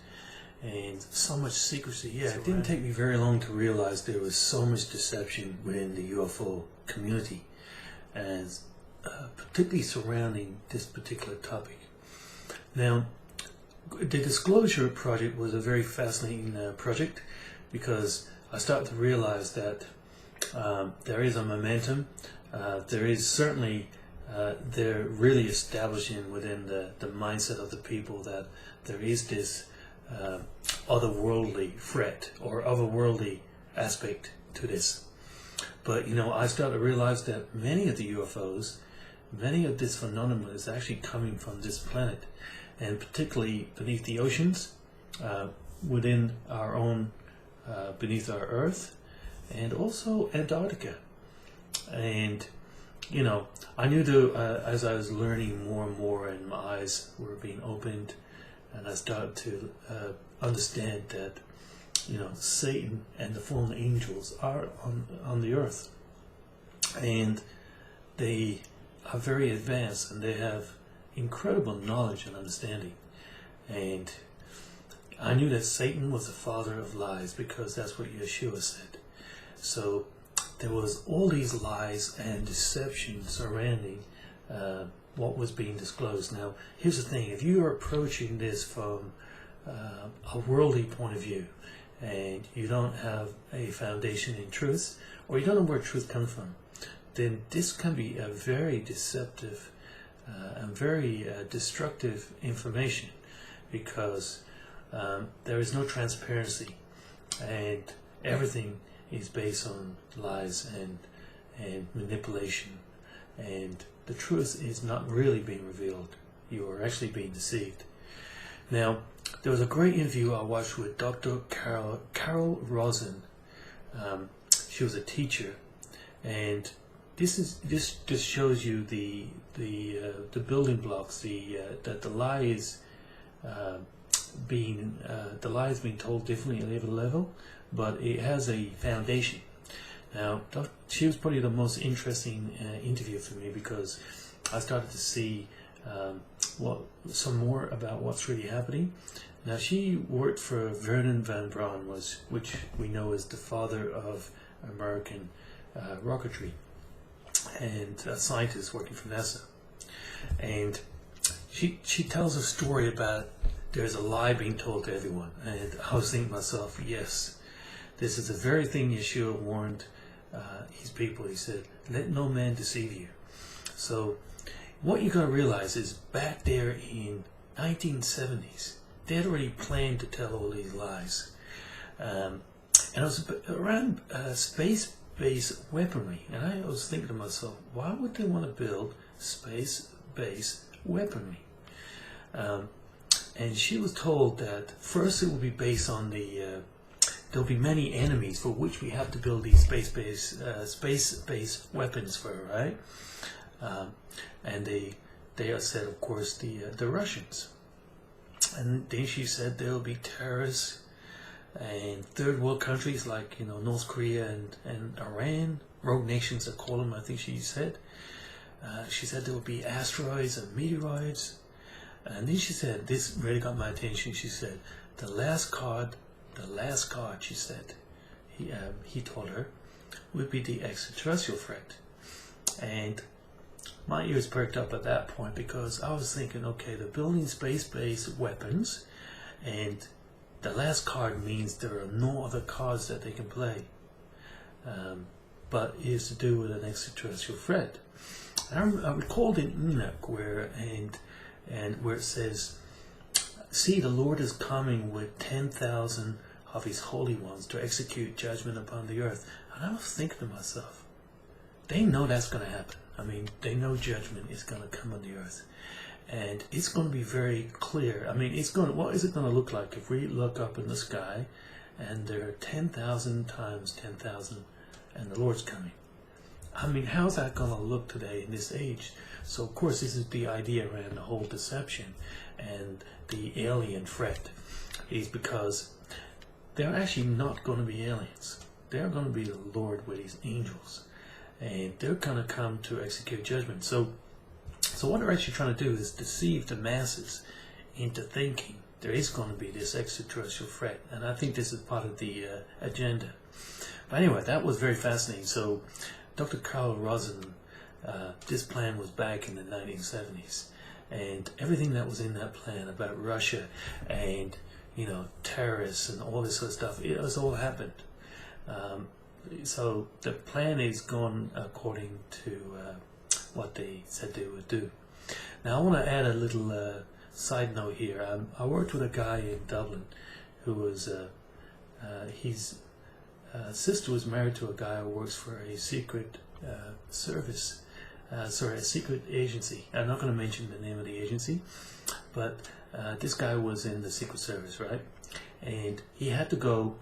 B: and so much secrecy? Yeah, it didn't take me very long to realize there was so much deception within the UFO community, and particularly surrounding this particular topic. Now, the Disclosure Project was a very fascinating project, because I started to realize that there is a momentum. There is certainly, they're really establishing within the mindset of the people that there is this otherworldly threat or otherworldly aspect to this. But, I started to realize that many of the UFOs, many of this phenomenon is actually coming from this planet, and particularly beneath the oceans, within our own, beneath our Earth, and also Antarctica. And, I knew that as I was learning more and more, and my eyes were being opened, and I started to understand that, Satan and the fallen angels are on the earth, and they are very advanced, and they have incredible knowledge and understanding. And I knew that Satan was the father of lies, because that's what Yeshua said. So there was all these lies and deception surrounding what was being disclosed. Now, here's the thing: if you are approaching this from a worldly point of view, and you don't have a foundation in truth, or you don't know where truth comes from, then this can be a very deceptive and very destructive information, because there is no transparency, and everything is based on lies and manipulation, and the truth is not really being revealed. You are actually being deceived. Now, there was a great interview I watched with Dr. Carol Rosen. She was a teacher, and this just shows you the building blocks, that the lie is being told differently at every level, but it has a foundation. Now, she was probably the most interesting interview for me, because I started to see some more about what's really happening. Now, she worked for Vernon Van Braun, which we know is the father of American rocketry, and a scientist working for NASA. And she tells a story about there's a lie being told to everyone. And I was thinking to myself, yes, this is the very thing Yeshua warned his people. He said, let no man deceive you. So what you got to realize is, back there in 1970s, they had already planned to tell all these lies. And it was around space-based weaponry. And I was thinking to myself, why would they want to build space-based weaponry? And she was told that first it will be based on there'll be many enemies for which we have to build these space-based weapons for, right? And they are said, of course, the Russians. And then she said there'll be terrorists and third world countries like North Korea and Iran, rogue nations that call them, I think she said. She said there will be asteroids and meteoroids. And then she said, this really got my attention. She said, the last card, she said, he told her, would be the extraterrestrial threat. And my ears perked up at that point, because I was thinking, okay, they're building space-based weapons, and the last card means there are no other cards that they can play. But it is to do with an extraterrestrial threat. And I recalled in Enoch and where it says, "See, the Lord is coming with 10,000 of his holy ones to execute judgment upon the earth." And I was thinking to myself, they know that's going to happen. I mean, they know judgment is going to come on the earth. And it's going to be very clear. I mean, what is it going to look like if we look up in the sky and there are 10,000 times 10,000 and the Lord's coming? I mean, how's that going to look today in this age? So, of course, this is the idea around the whole deception and the alien threat, is because they're actually not going to be aliens. They're going to be the Lord with his angels, and they're going to come to execute judgment. So what they're actually trying to do is deceive the masses into thinking there is going to be this extraterrestrial threat, and I think this is part of the agenda. But anyway, that was very fascinating. So Dr. Carl Rosen, this plan was back in the 1970s, and everything that was in that plan about Russia and, you know, terrorists and all this sort of stuff, it has all happened. So the plan is gone according to what they said they would do. Now I want to add a little side note here. I worked with a guy in Dublin who was, his sister was married to a guy who works for a secret service, a secret agency. I'm not going to mention the name of the agency, but this guy was in the Secret Service, right? And he had to go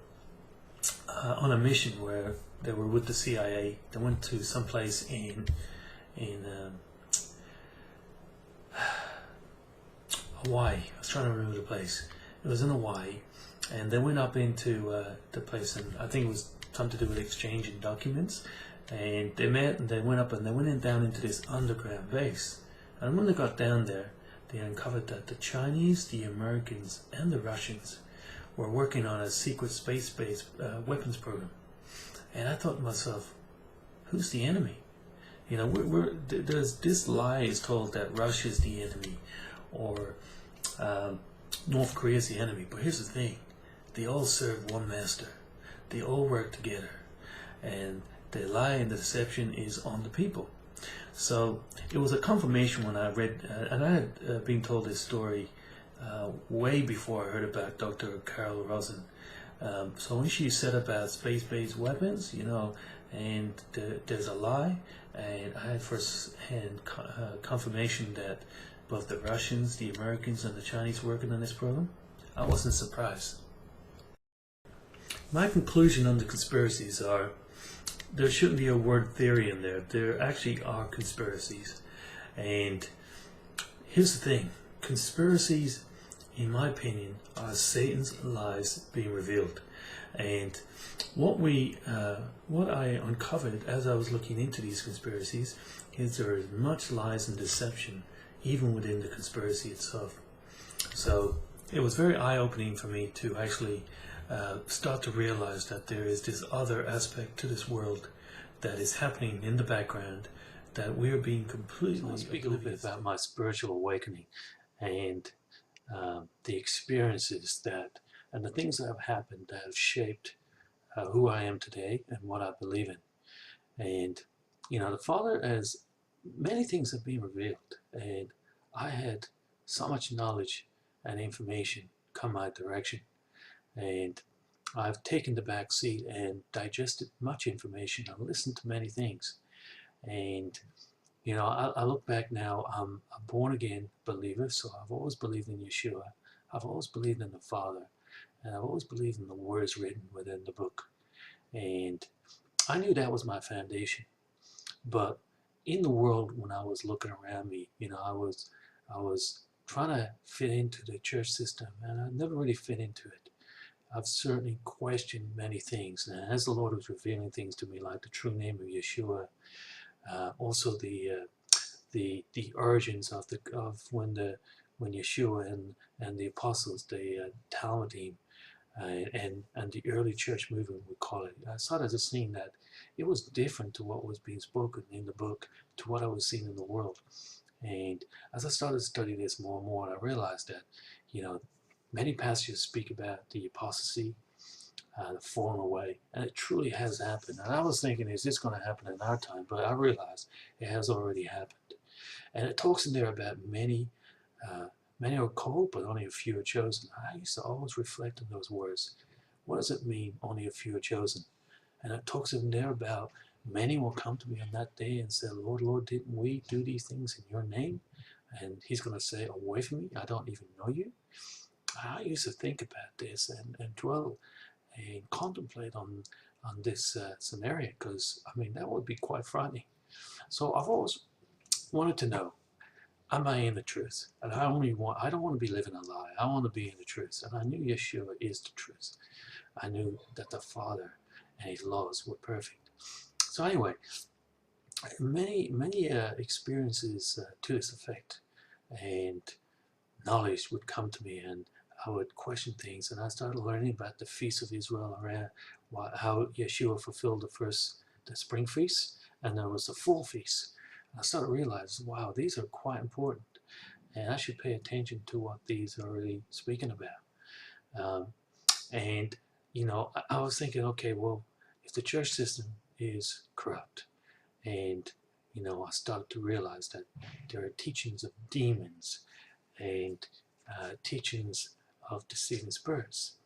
B: on a mission where they were with the CIA. They went to some place in Hawaii. I was trying to remember the place. It was in Hawaii, and they went up into the place, and I think it was something to do with exchanging documents. And they met, and they went up, and they went in down into this underground base. And when they got down there, they uncovered that the Chinese, the Americans, and the Russians were working on a secret space-based weapons program. And I thought to myself, who's the enemy? You know, there's this lie is told that Russia's the enemy, or North Korea's the enemy. But here's the thing: they all serve one master. They all work together, and the lie and the deception is on the people. So it was a confirmation when I read, and I had been told this story way before I heard about Dr. Carol Rosen. So when she said about space-based weapons, you know, and there's a lie, and I had first-hand confirmation that both the Russians, the Americans, and the Chinese were working on this program, I wasn't surprised. My conclusion on the conspiracies are, there shouldn't be a word theory in there. There actually are conspiracies. And here's the thing: conspiracies, in my opinion, are Satan's lies being revealed. And what I uncovered as I was looking into these conspiracies is there is much lies and deception even within the conspiracy itself. So it was very eye-opening for me to actually start to realize that there is this other aspect to this world that is happening in the background, that we are being completely...
A: I'll speak a little bit about my spiritual awakening and the experiences that, and the things that have happened that have shaped who I am today and what I believe in. And, you know, the Father, as many things have been revealed, and I had so much knowledge and information come my direction. And I've taken the back seat and digested much information and listened to many things. And, you know, I look back now, I'm a born-again believer, so I've always believed in Yeshua. I've always believed in the Father. And I've always believed in the words written within the book. And I knew that was my foundation. But in the world, when I was looking around me, you know, I was trying to fit into the church system, and I never really fit into it. I've certainly questioned many things, and as the Lord was revealing things to me, like the true name of Yeshua, also the origins of when Yeshua and the apostles, the Talmudim, and the early church movement, we call it. I started to see that it was different to what was being spoken in the book, to what I was seeing in the world. And as I started to study this more and more, I realized that, you know, many passages speak about the apostasy, the falling away, and it truly has happened. And I was thinking, is this going to happen in our time? But I realized it has already happened. And it talks in there about many Many are called, but only a few are chosen. I used to always reflect on those words. What does it mean, only a few are chosen? And it talks in there about many will come to me on that day and say, Lord, Lord, didn't we do these things in your name? And he's going to say, away from me, I don't even know you. I used to think about this and dwell and contemplate on this scenario, because, I mean, that would be quite frightening. So I've always wanted to know, am I in the truth? And I don't want to be living a lie. I want to be in the truth. And I knew Yeshua is the truth. I knew that the Father and his laws were perfect. So anyway, many experiences to this effect, and knowledge would come to me, and I would question things, and I started learning about the feast of Israel, around how Yeshua fulfilled the spring feast, and there was the fall feast. I started to realize, wow, these are quite important, and I should pay attention to what these are really speaking about. And I was thinking, okay, well, if the church system is corrupt, and I started to realize that there are teachings of demons, and teachings of deceiving spirits,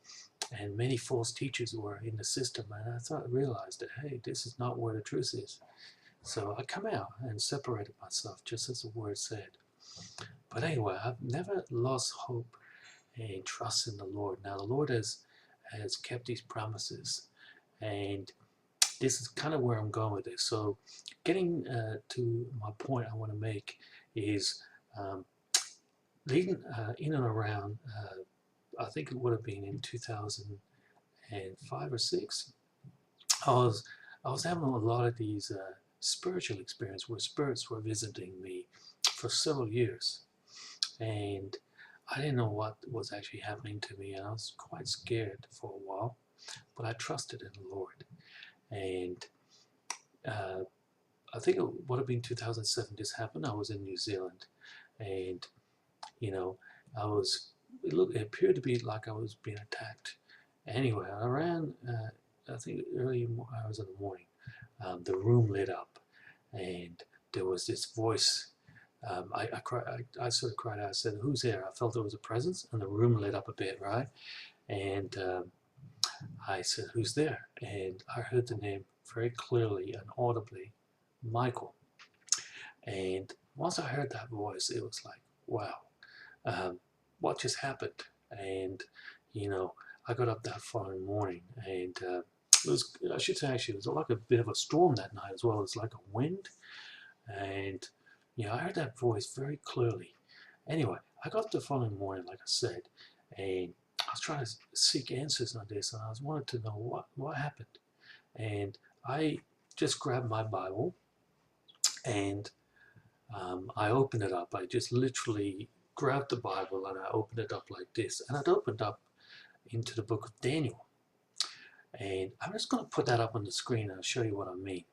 A: and many false teachers were in the system, and I realized that, hey, this is not where the truth is. So I come out and separated myself, just as the word said. But anyway, I've never lost hope and trust in the Lord. Now the Lord has kept these promises, and this is kind of where I'm going with this. So getting to my point I want to make is, leading in and around, I think it would have been in 2005 or 6, I was having a lot of these spiritual experiences where spirits were visiting me for several years, and I didn't know what was actually happening to me, and I was quite scared for a while, but I trusted in the Lord. And I think it would have been 2007 this happened. I was in New Zealand, and it appeared to be like I was being attacked. Anyway, around I think early hours of the morning, the room lit up, and there was this voice. I sort of cried out. I said, "Who's there?" I felt there was a presence, and the room lit up a bit, right? And I said, "Who's there?" And I heard the name very clearly and audibly, Michael. And once I heard that voice, it was like, wow, what just happened? And I got up that following morning, and it was, I should say, actually, it was like a bit of a storm that night as well. It was like a wind, and I heard that voice very clearly. Anyway, I got up the following morning, like I said, and I was trying to seek answers on this, and I was wanted to know what happened. And I just grabbed my Bible, and I opened it up. I just literally grabbed the Bible and I opened it up like this, and it opened up into the book of Daniel. And I'm just going to put that up on the screen and I'll show you what I mean.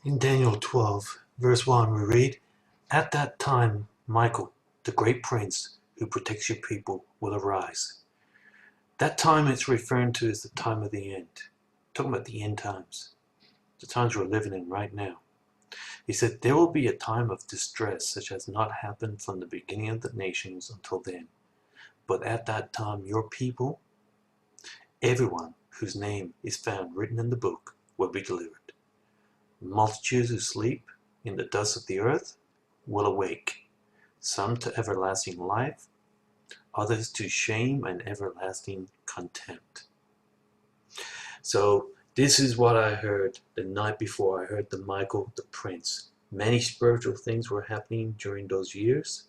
A: In Daniel 12, verse 1, we read, "At that time, Michael, the great prince who protects your people, will arise." That time it's referring to is the time of the end. Talking about the end times, the times we're living in right now. He said, "There will be a time of distress such as not happened from the beginning of the nations until then. But at that time your people, everyone whose name is found written in the book, will be delivered. Multitudes who sleep in the dust of the earth will awake, some to everlasting life, others to shame and everlasting contempt." So this is what I heard the night before. I heard the Michael, the prince. Many spiritual things were happening during those years.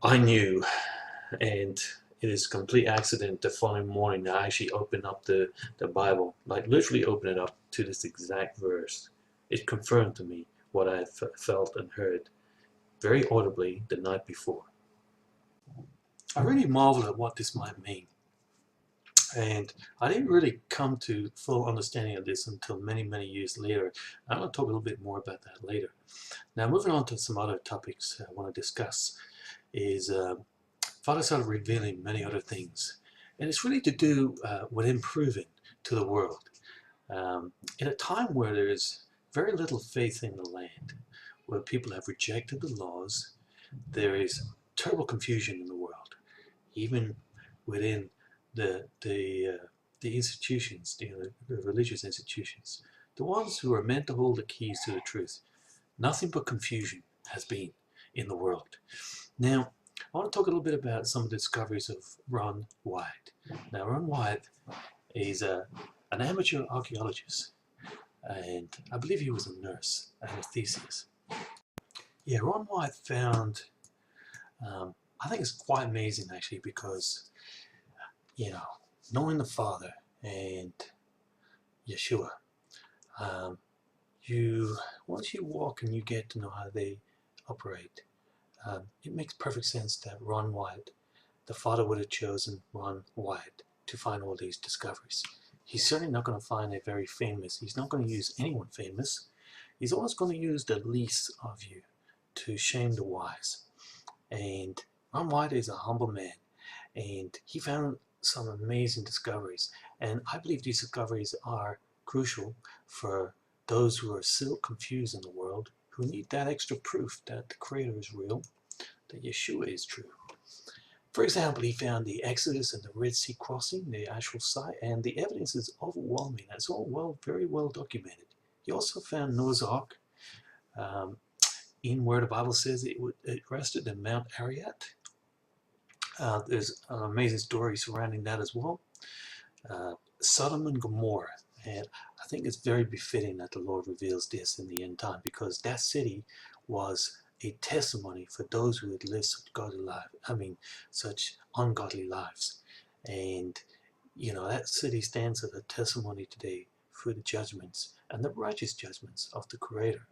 A: I knew, and it is a complete accident the following morning I actually opened up the Bible, like literally opened it up to this exact verse. It confirmed to me what I had felt and heard very audibly the night before. I really marveled at what this might mean. And I didn't really come to full understanding of this until many, many years later. I'm going to talk a little bit more about that later. Now, moving on to some other topics I want to discuss is Father started revealing many other things. And it's really to do with improving to the world. In a time where there's very little faith in the land, where people have rejected the laws. There is terrible confusion in the world, even within the institutions, the religious institutions, the ones who are meant to hold the keys to the truth. Nothing but confusion has been in the world. Now, I want to talk a little bit about some of the discoveries of Ron White. Now, Ron White is an amateur archaeologist, and I believe he was a nurse, anesthesiast. Yeah, Ron White found, I think it's quite amazing actually, because, you know, knowing the Father and Yeshua, um, once you walk and you get to know how they operate, it makes perfect sense that Ron White, the Father, would have chosen Ron White to find all these discoveries. He's certainly not going to find a very famous, he's not going to use anyone famous. He's always going to use the least of you to shame the wise. And Ron White is a humble man, and he found some amazing discoveries. And I believe these discoveries are crucial for those who are still confused in the world, who need that extra proof that the Creator is real, that Yeshua is true. For example, he found the Exodus and the Red Sea crossing, the actual site, and the evidence is overwhelming. It's all very well documented. He also found Noah's Ark, in where the Bible says it rested in Mount Ararat. There's an amazing story surrounding that as well. Sodom and Gomorrah, and I think it's very befitting that the Lord reveals this in the end time, because that city was a testimony for those who had lived such godly lives. Such ungodly lives, and that city stands as a testimony today for the judgments and the righteous judgments of the Creator.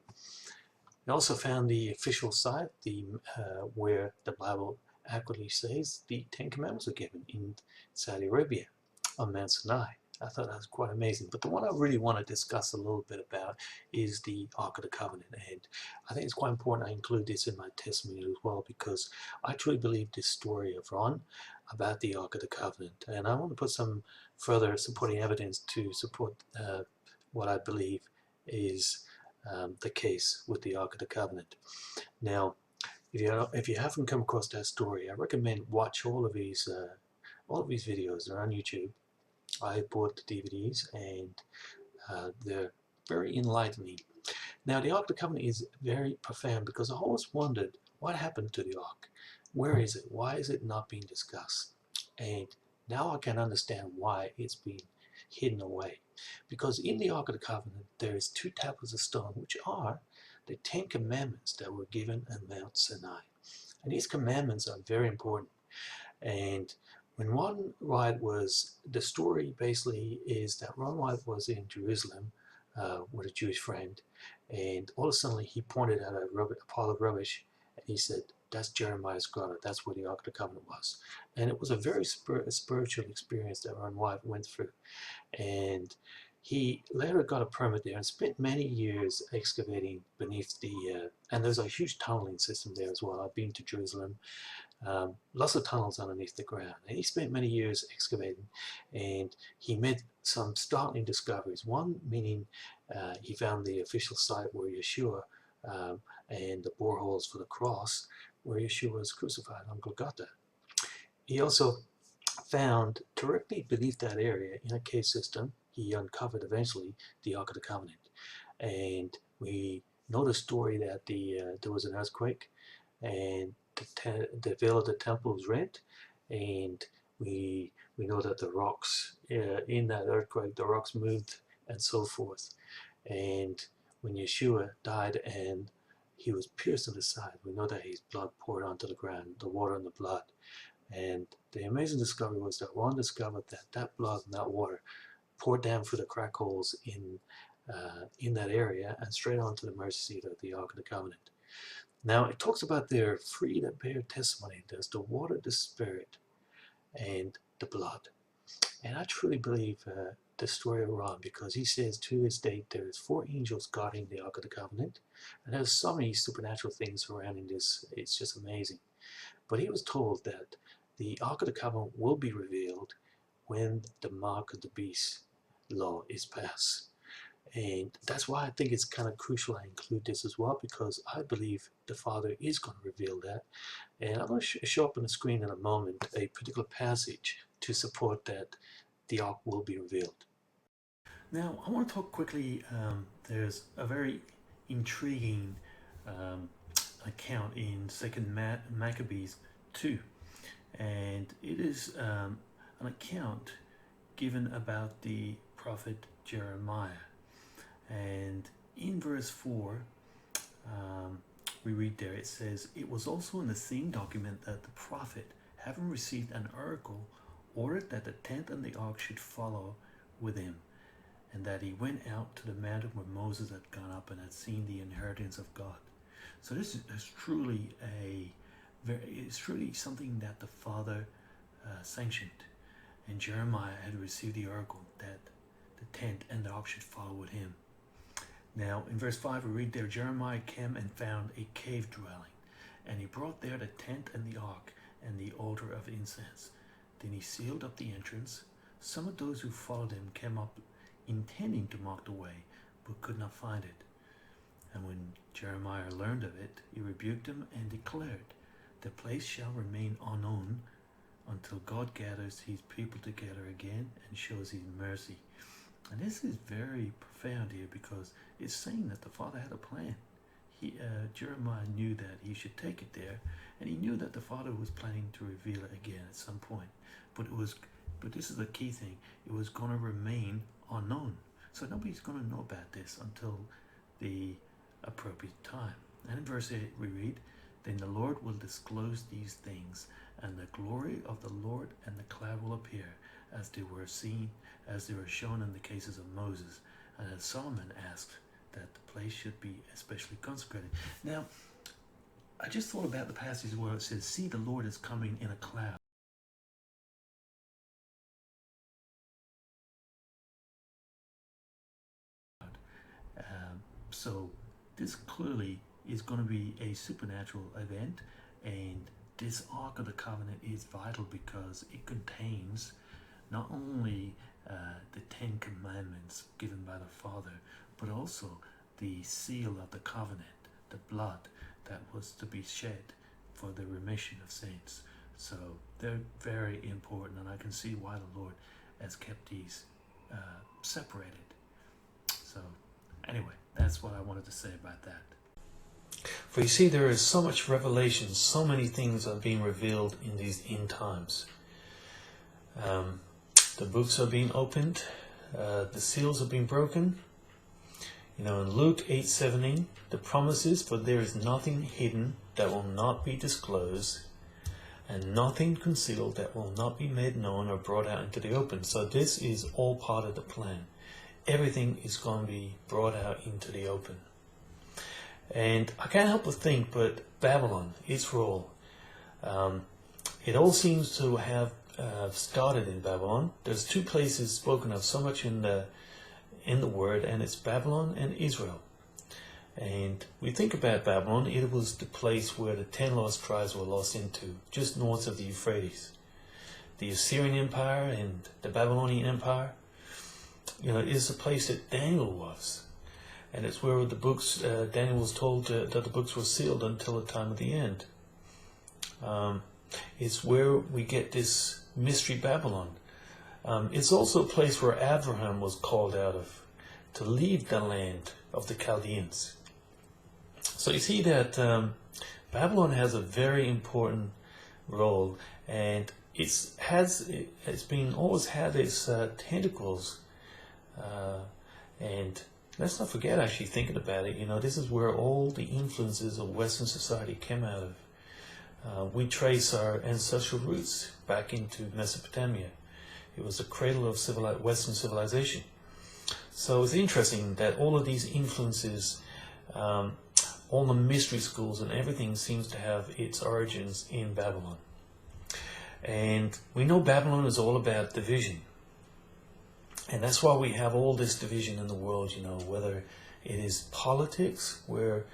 A: We also found the official site, where the Bible accurately says the Ten Commandments were given in Saudi Arabia on Mount Sinai. I thought that was quite amazing. But the one I really want to discuss a little bit about is the Ark of the Covenant. And I think it's quite important I include this in my testimony as well, because I truly believe this story of Ron about the Ark of the Covenant. And I want to put some further supporting evidence to support what I believe is the case with the Ark of the Covenant. Now, if you haven't come across that story, I recommend watch all of these videos. They're on YouTube. I bought the DVDs, and they're very enlightening. Now, the Ark of the Covenant is very profound, because I always wondered what happened to the Ark. Where is it? Why is it not being discussed? And now I can understand why it's been hidden away. Because in the Ark of the Covenant, there is 2 tablets of stone, which are the 10 commandments that were given at Mount Sinai. And these commandments are very important. And when Ron White the story basically is that Ron White was in Jerusalem with a Jewish friend, and all of a sudden he pointed at a pile of rubbish, and he said, "That's Jeremiah's grotto. That's where the Ark of the Covenant was." And it was a very spiritual experience that Ron White went through. And he later got a permit there and spent many years excavating beneath and there's a huge tunneling system there as well. I've been to Jerusalem. Lots of tunnels underneath the ground. And he spent many years excavating, and he made some startling discoveries. One meaning he found the official site where Yeshua and the boreholes for the cross where Yeshua was crucified on Golgotha. He also found directly beneath that area in a cave system, he uncovered eventually the Ark of the Covenant. And we know the story that there was an earthquake, and the veil of the temple was rent, and we know that the rocks in that earthquake, the rocks moved and so forth. And when Yeshua died and he was pierced in the side, we know that his blood poured onto the ground, the water and the blood. And the amazing discovery was that Ron discovered that blood and that water poured down through the crack holes in that area and straight onto the mercy seat of the Ark of the Covenant. Now, it talks about there are 3 that bear testimony. There's the water, the spirit, and the blood. And I truly believe the story of Ron, because he says to this date there is 4 angels guarding the Ark of the Covenant, and there's so many supernatural things surrounding this. It's just amazing. But he was told that the Ark of the Covenant will be revealed when the mark of the beast law is passed. And that's why I think it's kind of crucial I include this as well, because I believe the Father is going to reveal that. And I'm going to show up on the screen in a moment a particular passage to support that the ark will be revealed.
B: Now, I want to talk quickly. There's a very intriguing account in Second Maccabees 2, and it is an account given about the prophet Jeremiah. And in verse 4, we read there, it says, "It was also in the same document that the prophet, having received an oracle, ordered that the tent and the ark should follow with him, and that he went out to the mountain where Moses had gone up and had seen the inheritance of God." So this is truly it's truly something that the Father sanctioned, and Jeremiah had received the oracle that the tent and the ark should follow with him. Now, in verse 5, we read there, "Jeremiah came and found a cave dwelling, and he brought there the tent and the ark and the altar of incense. Then he sealed up the entrance. Some of those who followed him came up intending to mark the way, but could not find it. And when Jeremiah learned of it, he rebuked them and declared, 'The place shall remain unknown until God gathers his people together again and shows his mercy.'" And this is very profound here, because it's saying that the Father had a plan. Jeremiah knew that he should take it there, and he knew that the Father was planning to reveal it again at some point. But this is the key thing: it was going to remain unknown. So nobody's going to know about this until the appropriate time. And in verse 8 we read, "Then the Lord will disclose these things, and the glory of the Lord and the cloud will appear, as they were shown in the cases of Moses, and as Solomon asked that the place should be especially consecrated." Now, I just thought about the passage where it says, "See, the Lord is coming in a cloud." So this clearly is going to be a supernatural event, and this Ark of the Covenant is vital because it contains not only the 10 Commandments given by the Father, but also the seal of the covenant, the blood that was to be shed for the remission of sins. So they're very important, and I can see why the Lord has kept these separated. So anyway, that's what I wanted to say about that. For you see, there is so much revelation, so many things are being revealed in these end times. The books are being opened, the seals are being broken. You know, in Luke 8:17, the promises, "For there is nothing hidden that will not be disclosed, and nothing concealed that will not be made known or brought out into the open." So this is all part of the plan. Everything is going to be brought out into the open. And I can't help but think, but Babylon, Israel, it all seems to have started in Babylon. There's two places spoken of so much in the Word, and it's Babylon and Israel. And we think about Babylon, it was the place where the 10 lost tribes were lost into, just north of the Euphrates. The Assyrian Empire and the Babylonian Empire, you know, is the place that Daniel was. And it's where the books, Daniel was told that the books were sealed until the time of the end. It's where we get this mystery Babylon. It's also a place where Abraham was called out of to leave the land of the Chaldeans. So you see that Babylon has a very important role, and it's always had its tentacles. And let's not forget, actually thinking about it, you know, this is where all the influences of Western society came out of. We trace our ancestral roots back into Mesopotamia. It was the cradle of Western civilization. So it's interesting that all of these influences, all the mystery schools and everything seems to have its origins in Babylon. And we know Babylon is all about division. And that's why we have all this division in the world, you know, whether it is politics, where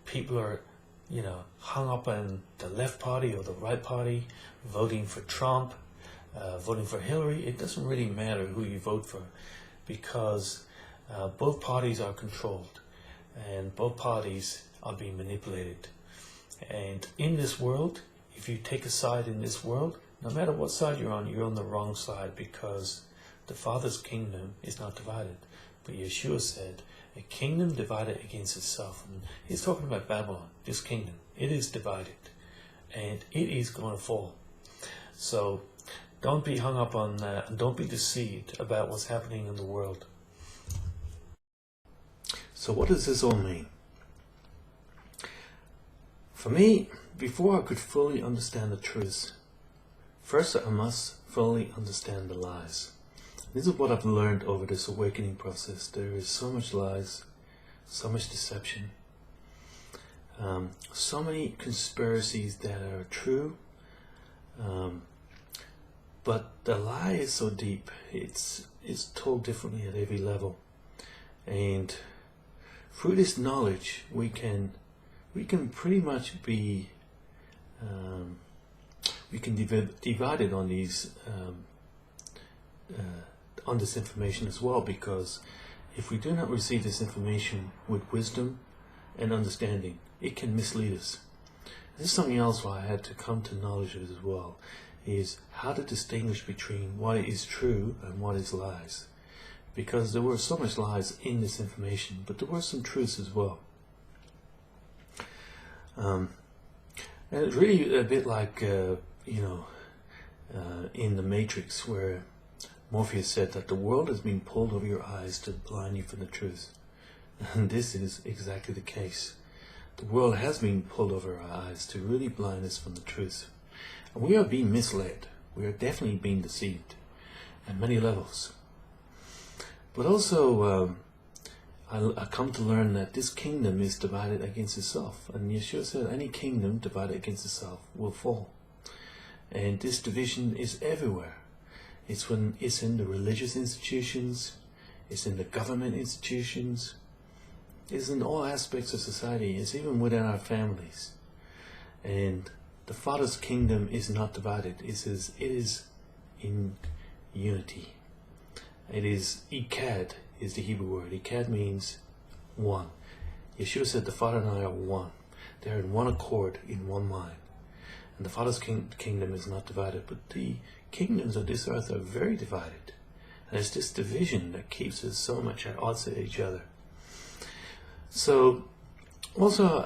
B: people are, you know, hung up on the left party or the right party, voting for Trump, voting for Hillary. It doesn't really matter who you vote for, because both parties are controlled, and both parties are being manipulated. And in this world, if you take a side in this world, no matter what side you're on the wrong side, because the Father's kingdom is not divided. But Yeshua said, a kingdom divided against itself. And he's talking about Babylon, this kingdom. It is divided, and it is going to fall. So don't be hung up on that, and don't be deceived about what's happening in the world. So what does this all mean? For me, before I could fully understand the truth, first I must fully understand the lies. This is what I've learned over this awakening process. There is so much lies, so much deception, so many conspiracies that are true, but the lie is so deep. It's told differently at every level, and through this knowledge, we can pretty much be we can divide it on these on this information as well, because if we do not receive this information with wisdom and understanding, it can mislead us. This is something else why I had to come to knowledge of it as well, is how to distinguish between what is true and what is lies. Because there were so much lies in this information, but there were some truths as well. And it's really a bit like, in the Matrix, where Morpheus said that the world has been pulled over your eyes to blind you from the truth. And this is exactly the case. The world has been pulled over our eyes to really blind us from the truth. And we are being misled. We are definitely being deceived at many levels. But also, I come to learn that this kingdom is divided against itself. And Yeshua said any kingdom divided against itself will fall. And this division is everywhere. It's in the religious institutions, it's in the government institutions, it's in all aspects of society, it's even within our families. And the Father's kingdom is not divided. It is in unity. It is Ikad is the Hebrew word. Ikad means one. Yeshua said the Father and I are one. They're in one accord, in one mind. And the Father's kingdom is not divided, but the kingdoms of this earth are very divided. And it's this division that keeps us so much at odds with each other. So, also,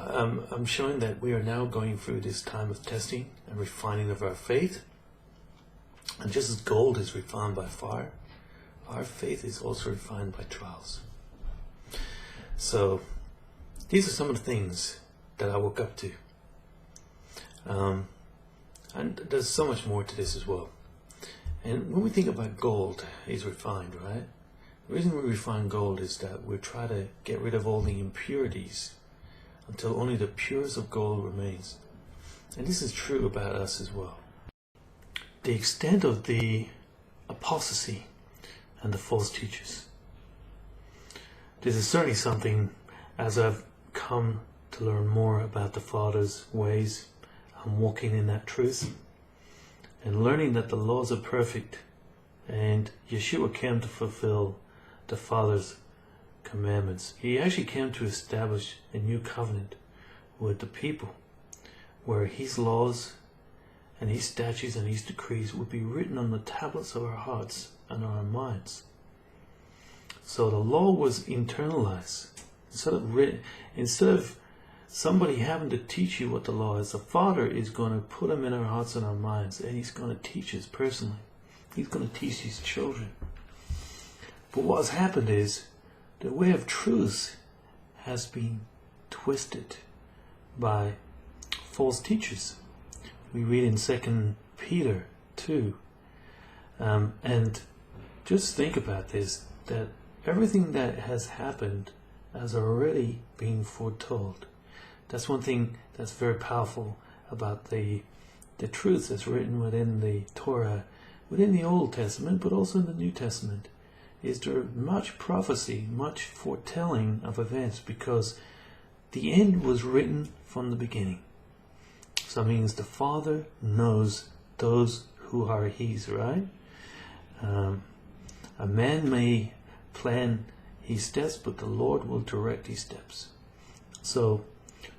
B: I'm showing that we are now going through this time of testing and refining of our faith. And just as gold is refined by fire, our faith is also refined by trials. So, these are some of the things that I woke up to. And there's so much more to this as well. And when we think about gold, it's refined, right? The reason we refine gold is that we try to get rid of all the impurities until only the purest of gold remains. And this is true about us as well. The extent of the apostasy and the false teachers. This is certainly something, as I've come to learn more about the Father's ways, I'm walking in that truth and learning that the laws are perfect, and Yeshua came to fulfill the Father's commandments. He actually came to establish a new covenant with the people, where His laws and His statutes and His decrees would be written on the tablets of our hearts and our minds. So the law was internalized. Instead of somebody having to teach you what the law is, the Father is going to put them in our hearts and our minds, and He's going to teach us personally. He's going to teach His children. But what has happened is the way of truth has been twisted by false teachers. We read in 2 Peter 2. And just think about this, that everything that has happened has already been foretold. That's one thing that's very powerful about the truth that's written within the Torah, within the Old Testament, but also in the New Testament, is there much prophecy, much foretelling of events, because the end was written from the beginning. So it means the Father knows those who are His, right? A man may plan his steps, but the Lord will direct his steps. So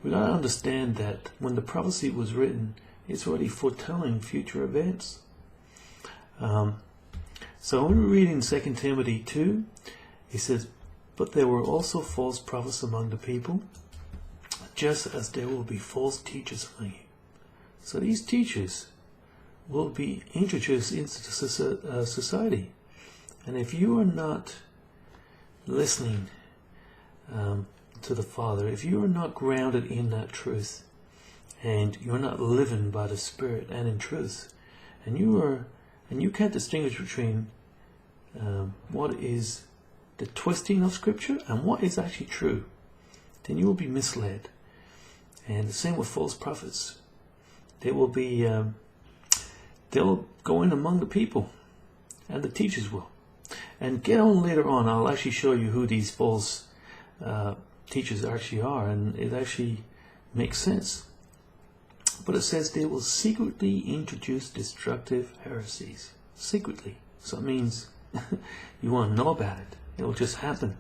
B: we got to understand that when the prophecy was written, it's already foretelling future events. So when we read in 2 Timothy 2, it says, "But there were also false prophets among the people, just as there will be false teachers among you." So these teachers will be introduced into the society. And if you are not listening to the Father, if you are not grounded in that truth, and you're not living by the Spirit and in truth, and you can't distinguish between what is the twisting of Scripture and what is actually true, then you will be misled. And the same with false prophets. They will be, they'll go in among the people, and the teachers will. And get on later on, I'll actually show you who these false teachers actually are, and it actually makes sense. But it says they will secretly introduce destructive heresies. Secretly. So it means you won't know about it. It will just happen.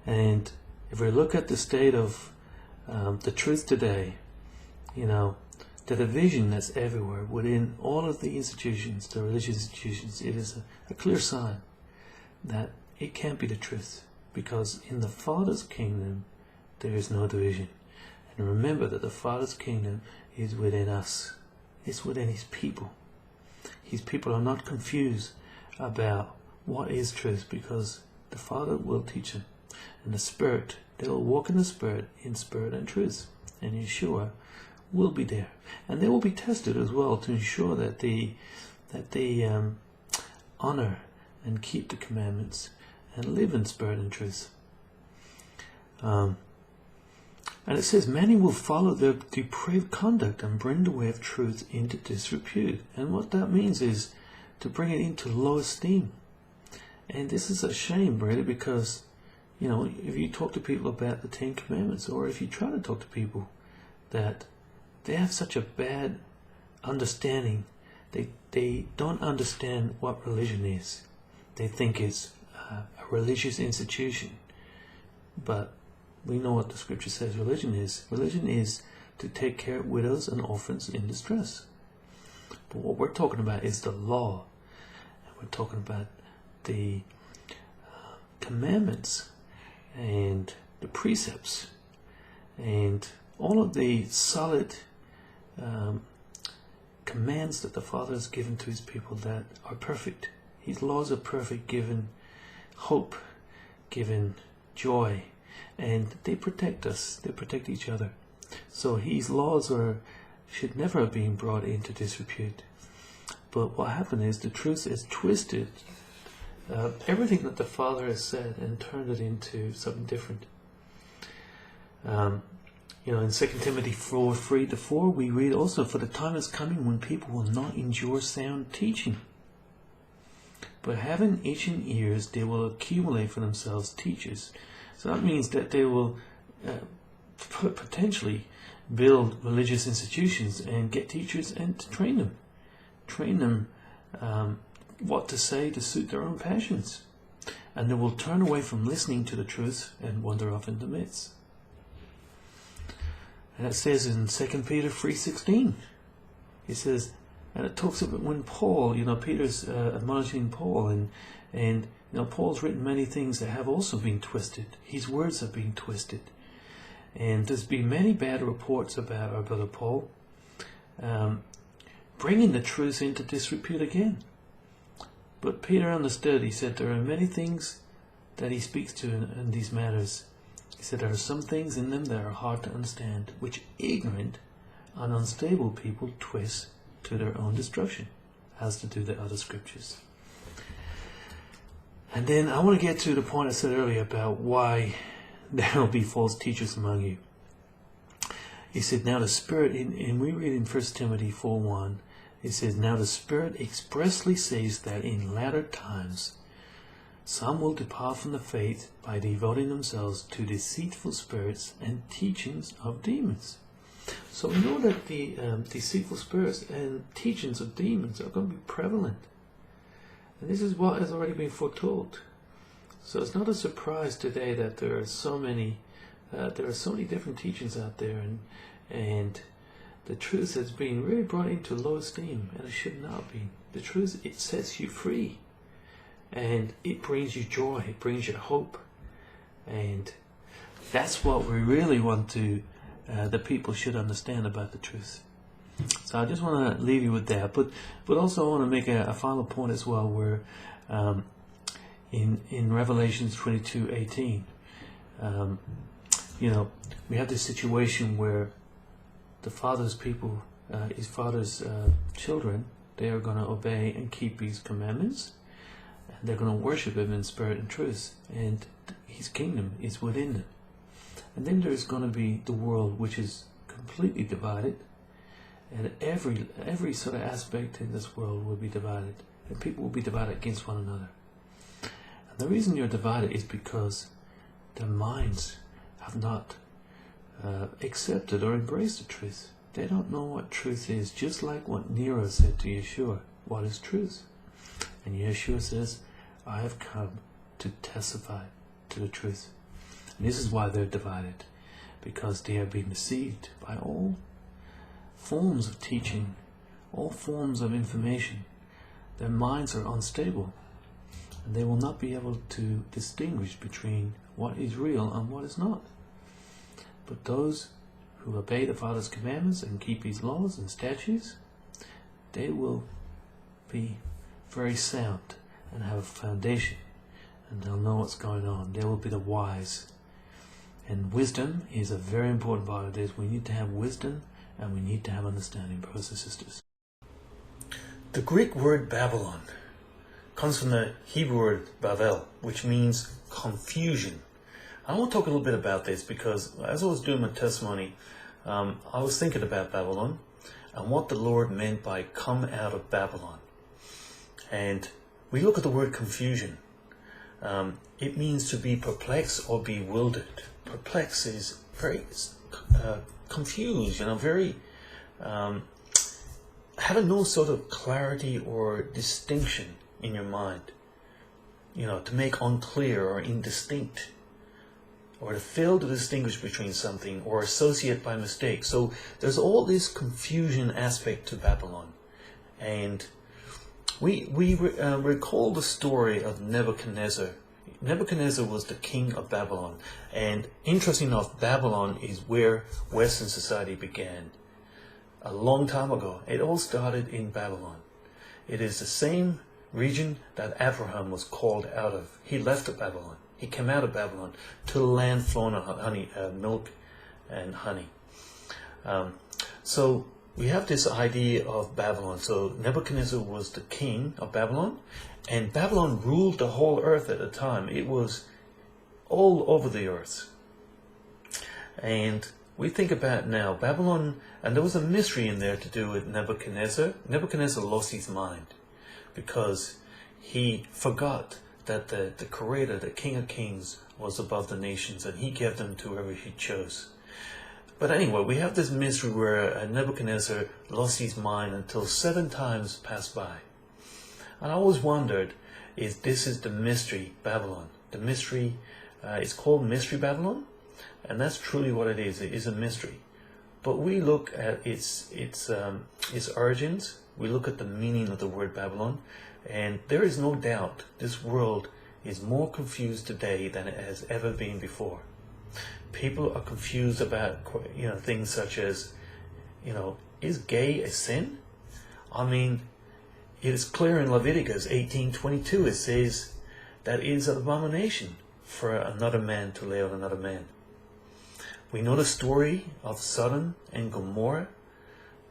B: And if we look at the state of the truth today, the division that's everywhere within all of the institutions, the religious institutions, it is a clear sign that it can't be the truth. Because in the Father's kingdom, there is no division. And remember that the Father's kingdom is within us. It's within His people. His people are not confused about what is truth, because the Father will teach them. And the Spirit, they will walk in the Spirit and truth. And Yeshua will be there. And they will be tested as well to ensure that they honor and keep the commandments and live in spirit and truth. And it says, "Many will follow their depraved conduct and bring the way of truth into disrepute." And what that means is to bring it into low esteem. And this is a shame, really, because, if you talk to people about the 10 Commandments, or if you try to talk to people that they have such a bad understanding, they don't understand what religion is. They think it's a religious institution. But we know what the Scripture says religion is. Religion is to take care of widows and orphans in distress. But what we're talking about is the law. And we're talking about the commandments and the precepts and all of the solid commands that the Father has given to His people that are perfect. His laws are perfect, given hope, given joy, and they protect us. They protect each other. So His laws should never have been brought into disrepute. But what happened is the truth is twisted everything that the Father has said and turned it into something different. In 2 Timothy 4:3-4, we read also, "For the time is coming when people will not endure sound teaching, but having itching ears, they will accumulate for themselves teachers." So that means that they will potentially build religious institutions and get teachers and to train them what to say to suit their own passions. And they will turn away from listening to the truth and wander off into myths. And it says in 2 Peter 3:16, it says, and it talks about when Paul, Peter's admonishing Paul, and Paul's written many things that have also been twisted. His words have been twisted. And there's been many bad reports about our brother Paul, bringing the truth into disrepute again. But Peter understood. He said there are many things that he speaks to in these matters. He said there are some things in them that are hard to understand, which ignorant and unstable people twist to their own destruction, as to do the other scriptures. And then I want to get to the point I said earlier about why there will be false teachers among you. He said, now the Spirit, and we read in 1 Timothy 4:1, it says, now the Spirit expressly says that in latter times some will depart from the faith by devoting themselves to deceitful spirits and teachings of demons. So we know that the deceitful spirits and teachings of demons are going to be prevalent. And this is what has already been foretold. So it's not a surprise today that there are so many different teachings out there, and the truth has been really brought into low esteem, and it should not be. The truth, it sets you free, and it brings you joy, it brings you hope, and that's what we really want to, the people should understand about the truth. So I just want to leave you with that, but also I want to make a final point as well, where in Revelation 22:18, we have this situation where the Father's people, his Father's children, they are going to obey and keep his commandments, and they're going to worship him in spirit and truth, and his kingdom is within them. And then there's going to be the world, which is completely divided, and every sort of aspect in this world will be divided, and people will be divided against one another. And the reason you're divided is because their minds have not accepted or embraced the truth. They don't know what truth is, just like what Nero said to Yeshua, what is truth? And Yeshua says, I have come to testify to the truth. And this is why they're divided, because they have been deceived by all forms of teaching, all forms of information. Their minds are unstable, and they will not be able to distinguish between what is real and what is not. But those who obey the Father's commandments and keep his laws and statutes, they will be very sound and have a foundation, and they'll know what's going on. They will be the wise. And wisdom is a very important part of this. We need to have wisdom, and we need to have understanding, brothers and sisters. The Greek word Babylon comes from the Hebrew word Bavel, which means confusion. I want to talk a little bit about this because as I was doing my testimony, I was thinking about Babylon and what the Lord meant by come out of Babylon. And we look at the word confusion. It means to be perplexed or bewildered. Perplexed is very confused, very having no sort of clarity or distinction in your mind, to make unclear or indistinct, or to fail to distinguish between something or associate by mistake. So there's all this confusion aspect to Babylon. And we recall the story of Nebuchadnezzar. Nebuchadnezzar was the king of Babylon. And interesting enough, Babylon is where Western society began. A long time ago. It all started in Babylon. It is the same region that Abraham was called out of. He left Babylon. He came out of Babylon to the land flowing on milk and honey. So we have this idea of Babylon. So Nebuchadnezzar was the king of Babylon, and Babylon ruled the whole earth at the time. It was all over the earth. And we think about now, Babylon, and there was a mystery in there to do with Nebuchadnezzar. Nebuchadnezzar lost his mind because he forgot that the Creator, the King of Kings, was above the nations, and he gave them to whoever he chose. But anyway, we have this mystery where Nebuchadnezzar lost his mind until 7 times passed by. And I always wondered, this is the mystery Babylon. The mystery, it's called Mystery Babylon, and that's truly what it is. It is a mystery. But we look at its origins, we look at the meaning of the word Babylon, and there is no doubt this world is more confused today than it has ever been before. People are confused about things such as, is gay a sin? I mean, it is clear in Leviticus 18:22, it says that it is an abomination for another man to lay on another man. We know the story of Sodom and Gomorrah.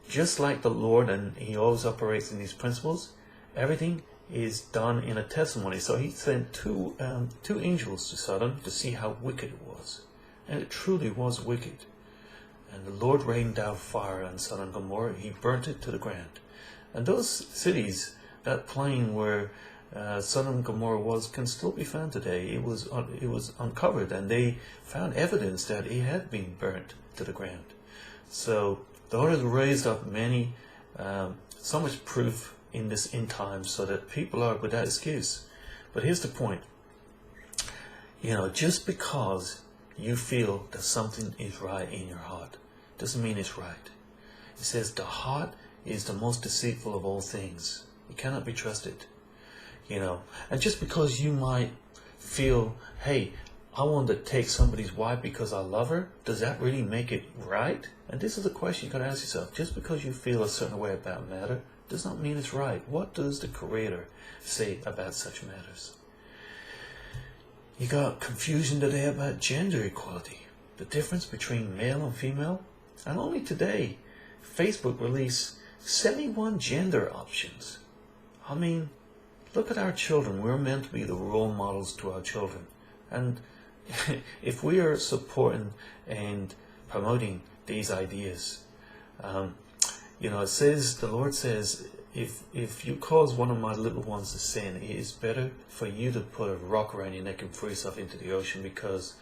B: Just like the Lord, and he always operates in these principles, everything is done in a testimony. So he sent two angels to Sodom to see how wicked it was. And it truly was wicked. And the Lord rained down fire on Sodom and Gomorrah. He burnt it to the ground. And those cities, that plain where Sodom and Gomorrah was, can still be found today. It was uncovered, and they found evidence that it had been burnt to the ground. So the Lord has raised up many, so much proof in this end time, so that people are without excuse. But here's the point. Just because you feel that something is right in your heart doesn't mean it's right. It says the heart is the most deceitful of all things. It cannot be trusted. And just because you might feel, hey, I want to take somebody's wife because I love her, does that really make it right? And this is a question you got to ask yourself. Just because you feel a certain way about a matter does not mean it's right. What does the Creator say about such matters? You got confusion today about gender equality, the difference between male and female. And only today, Facebook released 71 gender options. I mean, look at our children. We're meant to be the role models to our children. And if we are supporting and promoting these ideas, it says, the Lord says, if you cause one of my little ones to sin, it is better for you to put a rock around your neck and throw yourself into the ocean. Because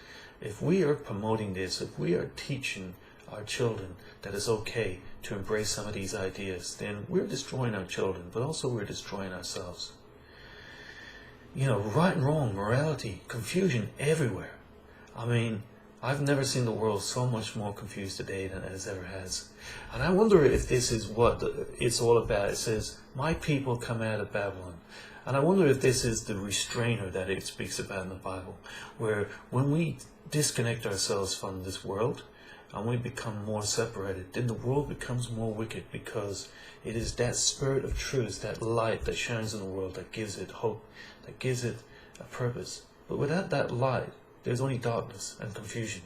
B: if we are promoting this, if we are teaching our children that it's okay to embrace some of these ideas, then we're destroying our children, but also we're destroying ourselves. Right and wrong, morality, confusion everywhere. I mean, I've never seen the world so much more confused today than it ever has. And I wonder if this is what it's all about. It says, my people come out of Babylon. And I wonder if this is the restrainer that it speaks about in the Bible, where when we disconnect ourselves from this world and we become more separated, then the world becomes more wicked, because it is that spirit of truth, that light that shines in the world, that gives it hope, that gives it a purpose. But without that light, there's only darkness and confusion.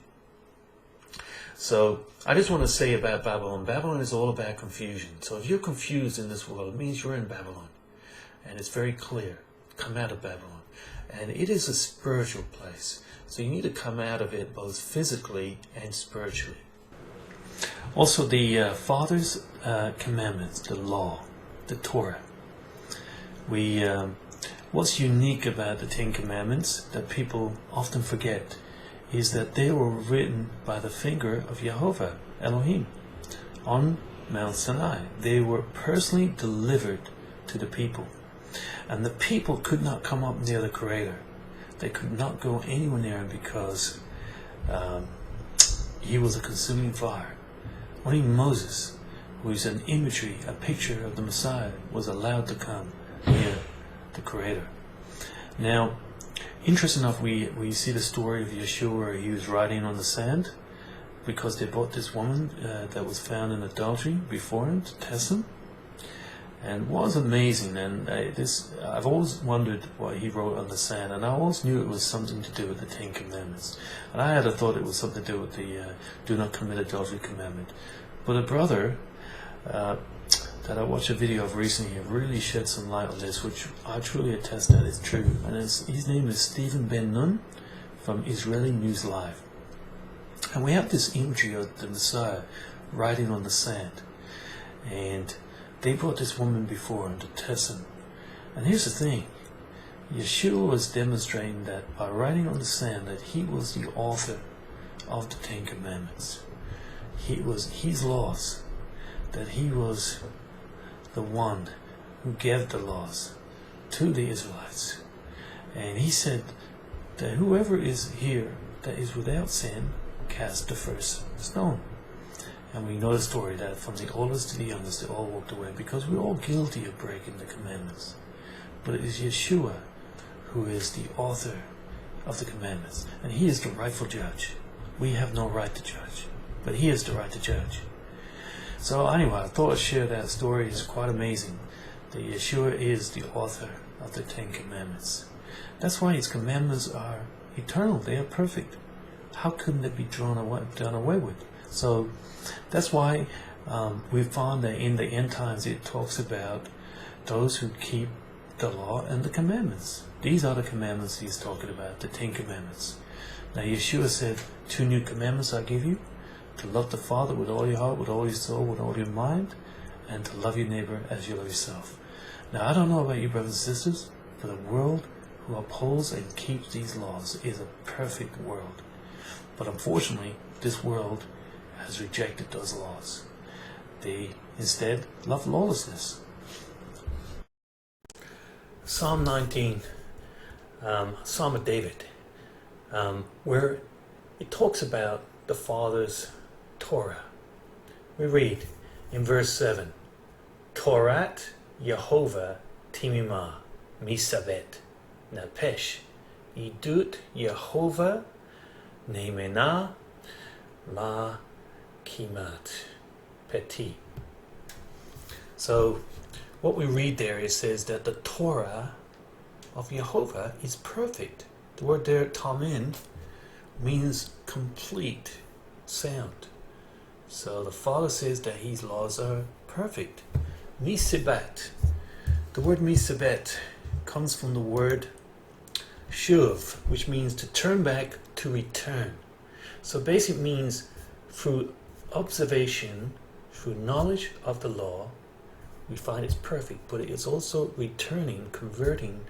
B: So I just want to say about Babylon. Babylon is all about confusion. So if you're confused in this world, it means you're in Babylon. And it's very clear. Come out of Babylon. And it is a spiritual place. So you need to come out of it both physically and spiritually. Also, the Father's commandments, the law, the Torah. What's unique about the Ten Commandments that people often forget is that they were written by the finger of Jehovah, Elohim, on Mount Sinai. They were personally delivered to the people. And the people could not come up near the Creator. They could not go anywhere near him because he was a consuming fire. Only Moses, who is an imagery, a picture of the Messiah, was allowed to come near the Creator. Now, interesting enough, we see the story of Yeshua where he was riding on the sand because they brought this woman that was found in adultery before him to test him. And it was amazing, and I've always wondered what he wrote on the sand, and I always knew it was something to do with the Ten Commandments. And I had thought it was something to do with the do not commit adultery commandment. But a brother that I watched a video of recently really shed some light on this, which I truly attest that is true. And his name is Stephen Ben Nun from Israeli News Live. And we have this imagery of the Messiah riding on the sand. And they brought this woman before him to test him. And here's the thing. Yeshua was demonstrating that by riding on the sand that he was the author of the Ten Commandments. It was his laws, that he was the one who gave the laws to the Israelites. And he said that whoever is here that is without sin, cast the first stone. And we know the story that from the oldest to the youngest, they all walked away because we're all guilty of breaking the commandments. But it is Yeshua who is the author of the commandments. And he is the rightful judge. We have no right to judge, but he is the right to judge. So anyway, I thought I'd share that story. It's quite amazing that Yeshua is the author of the Ten Commandments. That's why his commandments are eternal. They are perfect. How couldn't it be done away with? So that's why we found that in the end times it talks about those who keep the law and the commandments. These are the commandments he's talking about, the Ten Commandments. Now Yeshua said, 2 new commandments I give you, to love the Father with all your heart, with all your soul, with all your mind, and to love your neighbor as you love yourself. Now I don't know about you brothers and sisters, but the world who upholds and keeps these laws is a perfect world. But unfortunately, this world has rejected those laws. They instead love lawlessness. Psalm 19, Psalm of David. where it talks about the Father's Torah. We read in verse 7, Torat Yehovah Timimah Misabet Napesh Idut Yehovah Neimena Ma Kimat Peti. So what we read there, it says that the Torah of Yehovah is perfect. The word there, tamin, means complete, sound. So the Father says that His laws are perfect. Misibat. The word misibat comes from the word shuv, which means to turn back, to return. So basically means through observation, through knowledge of the law, we find it's perfect, but it's also returning, converting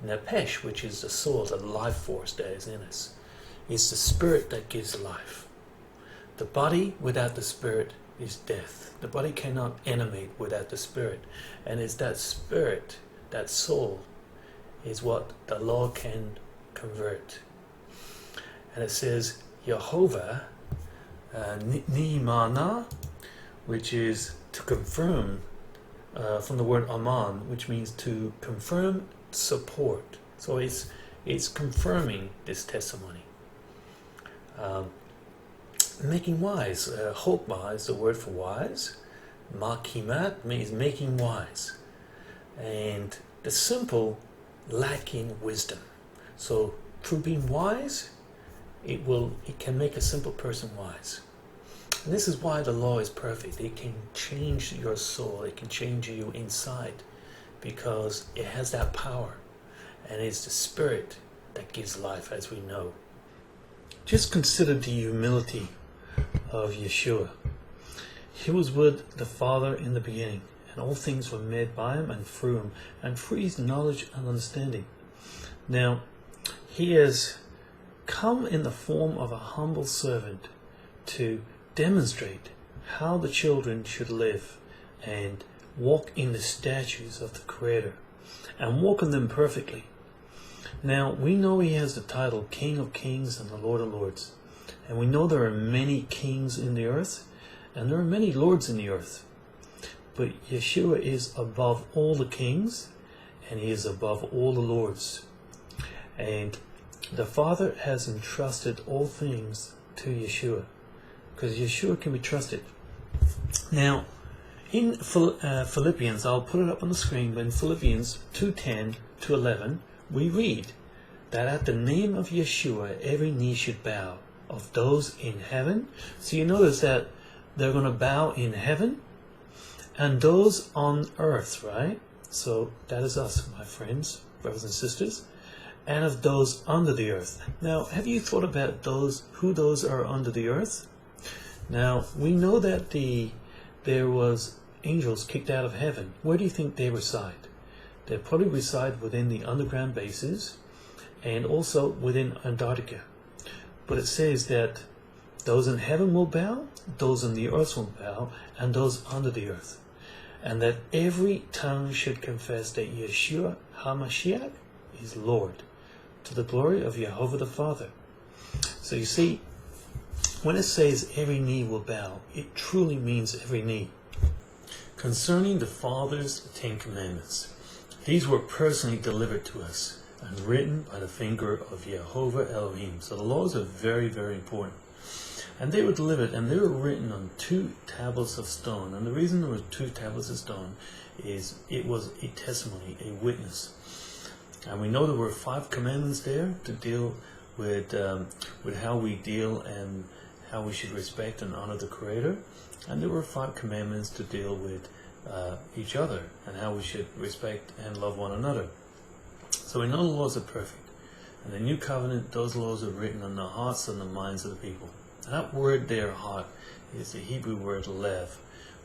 B: Napesh, which is the soul, the life force that is in us. It's the spirit that gives life. The body without the spirit is death. The body cannot animate without the spirit. And it's that spirit, that soul, is what the law can convert. And it says, Yehovah, Ni'mana, which is to confirm, from the word aman, which means to confirm, support. So it's confirming this testimony. Making wise. Chokmah is the word for wise. Makimat means making wise. And the simple lacking wisdom. So through being wise, it can make a simple person wise. And this is why the law is perfect. It can change your soul. It can change you inside, because it has that power. And it's the Spirit that gives life, as we know. Just consider the humility of Yeshua. He was with the Father in the beginning, and all things were made by Him and through His knowledge and understanding. Now, He has come in the form of a humble servant to demonstrate how the children should live and walk in the statutes of the Creator and walk in them perfectly. Now, we know He has the title King of Kings and the Lord of Lords. And we know there are many kings in the earth, and there are many lords in the earth. But Yeshua is above all the kings, and He is above all the lords. And the Father has entrusted all things to Yeshua, because Yeshua can be trusted. Now, in Philippians, I'll put it up on the screen, but in Philippians 2:10 to 11, we read that at the name of Yeshua, every knee should bow, of those in heaven. So you notice that they're going to bow in heaven, and those on earth, right? So that is us, my friends, brothers and sisters, and of those under the earth. Now, have you thought about who those are under the earth? Now, we know that there was angels kicked out of heaven. Where do you think they reside? They probably reside within the underground bases and also within Antarctica. But it says that those in heaven will bow, those on the earth will bow, and those under the earth. And that every tongue should confess that Yeshua HaMashiach is Lord, to the glory of Yehovah the Father. So you see, when it says every knee will bow, it truly means every knee. Concerning the Father's Ten Commandments, these were personally delivered to us and written by the finger of Yehovah Elohim. So the laws are very, very important. And they were delivered, and they were written on 2 tablets of stone. And the reason there were 2 tablets of stone is it was a testimony, a witness. And we know there were 5 commandments there to deal with how we deal and how we should respect and honor the Creator. And there were 5 commandments to deal with each other and how we should respect and love one another. So we know the laws are perfect. And the new covenant, those laws are written on the hearts and the minds of the people. And that word there, heart, is the Hebrew word lev,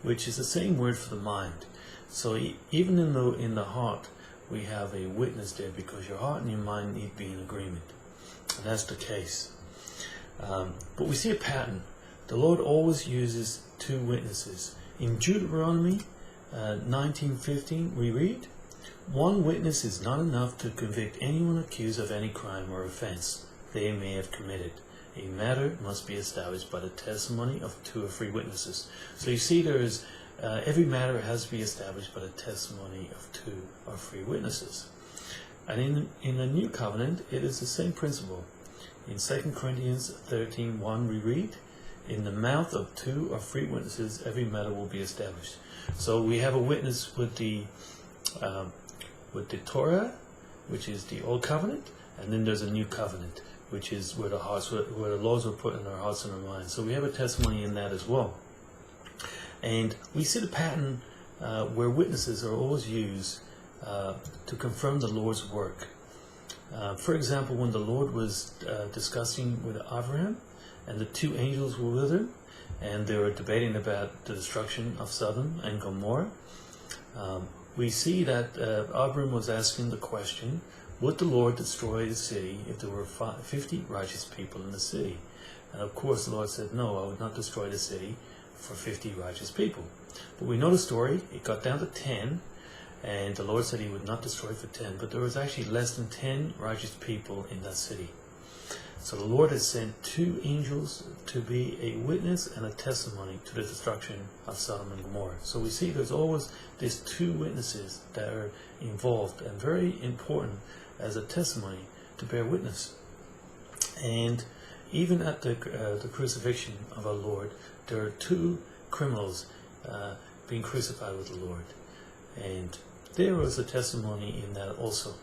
B: which is the same word for the mind. So even in the heart, we have a witness there, because your heart and your mind need to be in agreement. And that's the case. But we see a pattern. The Lord always uses 2 witnesses. In Deuteronomy 19:15, we read, 1 witness is not enough to convict anyone accused of any crime or offense. they may have committed. A matter must be established by the testimony of 2 or 3 witnesses. So you see, there is every matter has to be established by the testimony of 2 or 3 witnesses. And in the New Covenant, it is the same principle. In 2 Corinthians 13:1, we read, "In the mouth of 2 or 3 witnesses, every matter will be established." So we have a witness with the Torah, which is the Old Covenant, and then there's a New Covenant, which is where the laws were put in our hearts and our minds. So we have a testimony in that as well. And we see the pattern where witnesses are always used to confirm the Lord's work. For example, when the Lord was discussing with Abraham, and the 2 angels were with him, and they were debating about the destruction of Sodom and Gomorrah, we see that Abraham was asking the question, would the Lord destroy the city if there were 50 righteous people in the city? And of course the Lord said, no, I would not destroy the city for 50 righteous people. But we know the story. It got down to 10, and the Lord said he would not destroy for 10, but there was actually less than 10 righteous people in that city. So the Lord has sent 2 angels to be a witness and a testimony to the destruction of Sodom and Gomorrah. So we see there's always these 2 witnesses that are involved, and very important as a testimony to bear witness. And even at the crucifixion of our Lord, there are 2 criminals being crucified with the Lord. And there was a testimony in that also.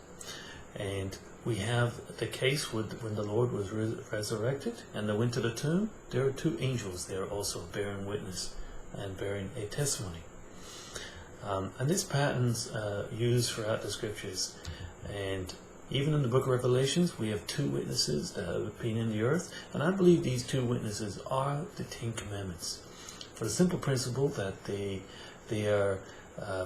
B: And we have the case when the Lord was resurrected and they went to the tomb. There are 2 angels there also bearing witness and bearing a testimony. And this pattern's used throughout the scriptures. And even in the book of Revelations, we have 2 witnesses that have been in the earth. And I believe these 2 witnesses are the 10 Commandments. For the simple principle that they are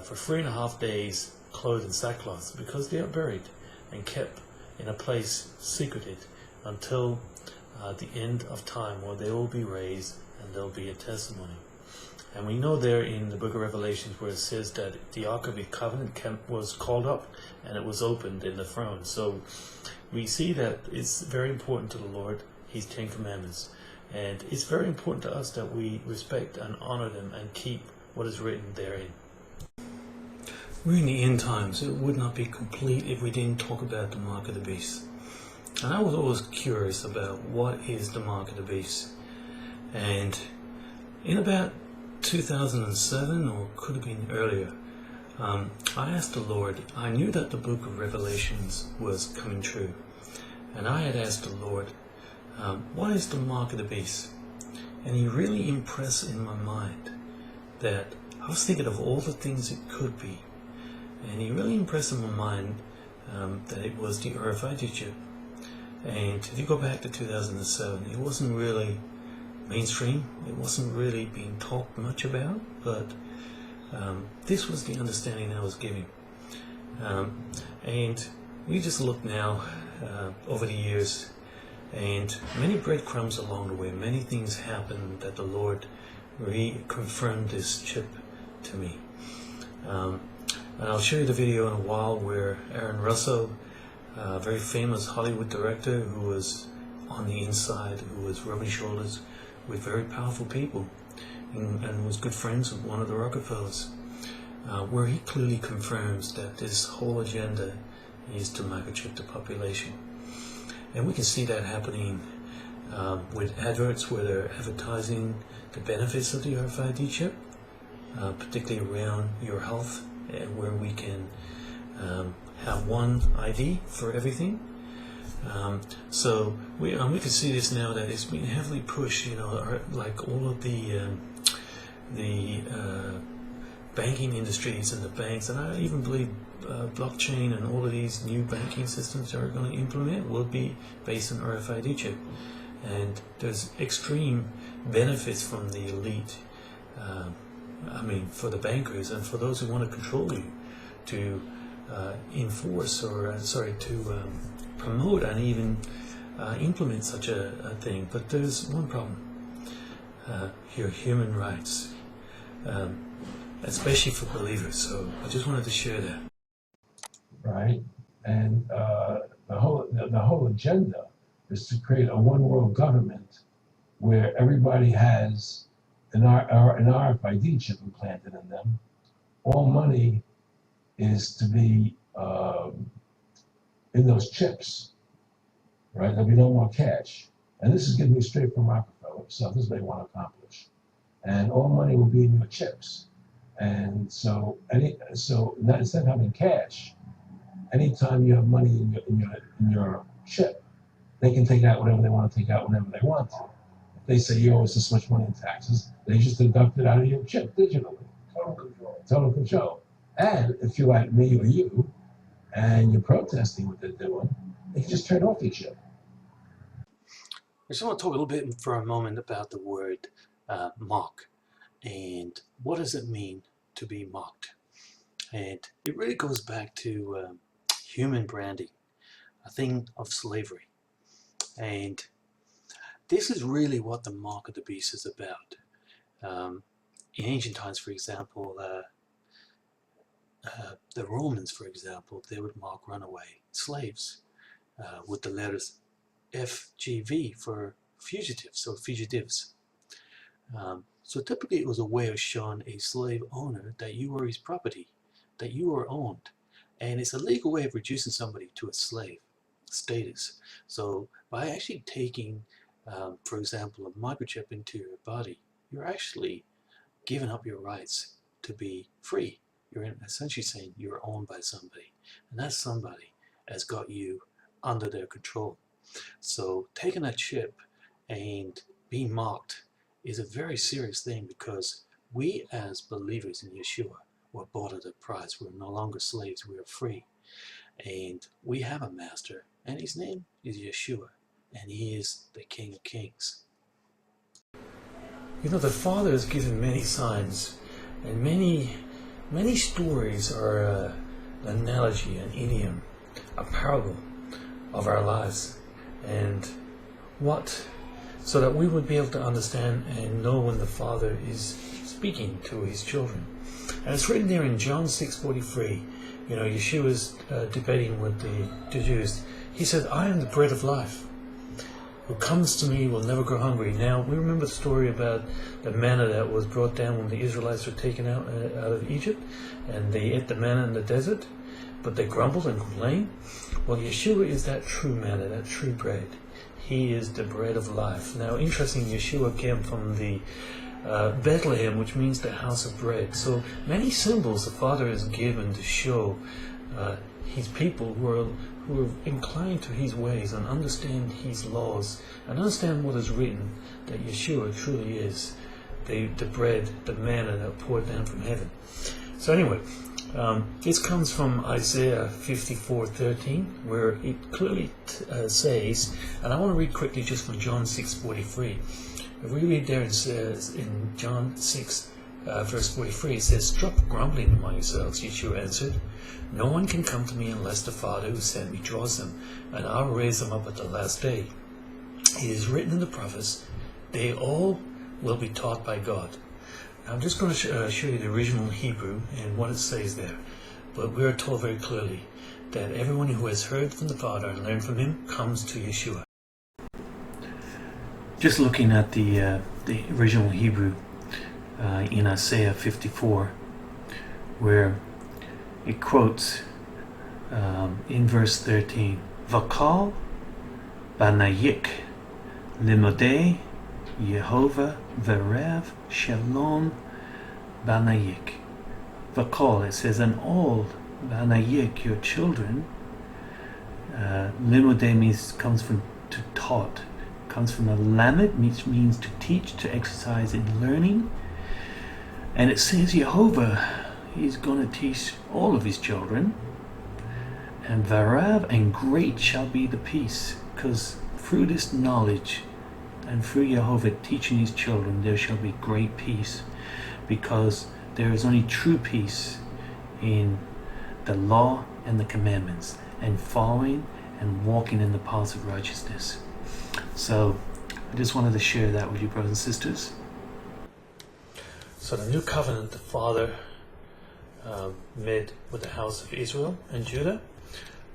B: for 3.5 days clothed in sackcloth, because they are buried and kept in a place secreted until the end of time, where they will be raised and there will be a testimony. And we know there in the book of Revelations where it says that the Ark of the Covenant was called up and it was opened in the throne. So we see that it's very important to the Lord, His 10 Commandments. And it's very important to us that we respect and honor them and keep what is written therein. We're in the end times. It would not be complete if we didn't talk about the mark of the beast. And I was always curious about what is the mark of the beast. And in about 2007, or could have been earlier, I asked the Lord. I knew that the book of Revelations was coming true. And I had asked the Lord, what is the mark of the beast? And He really impressed in my mind that I was thinking of all the things it could be. And He really impressed in my mind that it was the RFID chip. And if you go back to 2007, it wasn't really mainstream. It wasn't really being talked much about, but this was the understanding I was giving. And we just look now over the years, and many breadcrumbs along the way, many things happened that the Lord reconfirmed this chip to me. And I'll show you the video in a while where Aaron Russell, a very famous Hollywood director who was on the inside, who was rubbing shoulders with very powerful people and was good friends with one of the Rockefellers, where he clearly confirms that this whole agenda is to microchip the population. And we can see that happening with adverts where they're advertising the benefits of the RFID chip, particularly around your health, where we can have one ID for everything. So we can see this now, that it's been heavily pushed, like all of the banking industries and the banks, and I even believe blockchain and all of these new banking systems that are going to implement will be based on RFID chip. And there's extreme benefits from the elite, for the bankers and for those who want to control you, to enforce to promote and even implement such a thing. But there's one problem, your human rights, especially for believers. So I just wanted to share that.
C: Right, and the whole agenda is to create a one world government where everybody has an RFID chip implanted in them. All money is to be in those chips, right? There'll be no more cash. And this is getting me straight from Rockefeller himself. This is what they want to accomplish. And all money will be in your chips. And so, instead of having cash, anytime you have money in your chip, they can take out whatever they want to take out whenever they want to. If they say you owe us this much money in taxes, they just deduct it out of your chip digitally. Total control. Total control. And if you're like me or you, and you're protesting what they're doing, they can just turn off your chip.
A: I just want to talk a little bit for a moment about the word mock, and what does it mean to be mocked. And it really goes back to human branding, a thing of slavery. And this is really what the mark of the beast is about. In ancient times, for example, the Romans, for example, they would mark runaway slaves with the letters FGV for fugitives, or fugitives. So typically it was a way of showing a slave owner that you were his property, that you were owned. And it's a legal way of reducing somebody to a slave status. So by actually taking, for example, a microchip into your body, you're actually giving up your rights to be free. You're essentially saying you're owned by somebody, and that somebody has got you under their control. So taking a chip and being mocked is a very serious thing, because we as believers in Yeshua were bought at a price. We're no longer slaves, we are free. And we have a master, and his name is Yeshua, and he is the King of Kings.
B: You know, the Father has given many signs, and many stories are an analogy, an idiom, a parable of our lives, and so that we would be able to understand and know when the Father is speaking to his children. And it's written there in John 6:43. You know, Yeshua's debating with the Jews. He said, "I am the bread of life. Who comes to me will never go hungry." Now, we remember the story about the manna that was brought down when the Israelites were taken out of Egypt, and they ate the manna in the desert, but they grumbled and complained. Well, Yeshua is that true manna, that true bread. He is the bread of life. Now, interesting, Yeshua came from the Bethlehem, which means the house of bread. So many symbols the Father has given to show his people who are inclined to his ways and understand his laws and understand what is written, that Yeshua truly is the bread, the manna that poured down from heaven. So anyway, this comes from Isaiah 54:13, where it clearly says, and I want to read quickly just from John 6:43. If we read there, it says in John 6, verse 43, it says, "Stop grumbling among yourselves," Yeshua answered. "No one can come to me unless the Father who sent me draws them, and I'll raise them up at the last day. It is written in the prophets, they all will be taught by God." Now, I'm just going to show you the original Hebrew and what it says there. But we are told very clearly that everyone who has heard from the Father and learned from him comes to Yeshua. Just looking at the original Hebrew in Isaiah 54, where it quotes in verse 13, "Vakal banayik limodei Yehovah verev shalom banayik." Vakal, it says, "and all banayik, your children." Limodei comes from to taught. Comes from a lamed, which means to teach, to exercise in learning. And it says Yehovah, he's going to teach all of his children. And varav, and great shall be the peace, because through this knowledge and through Yehovah teaching his children, there shall be great peace, because there is only true peace in the law and the commandments, and following and walking in the paths of righteousness. So I just wanted to share that with you, brothers and sisters. So the new covenant the Father made with the house of Israel and Judah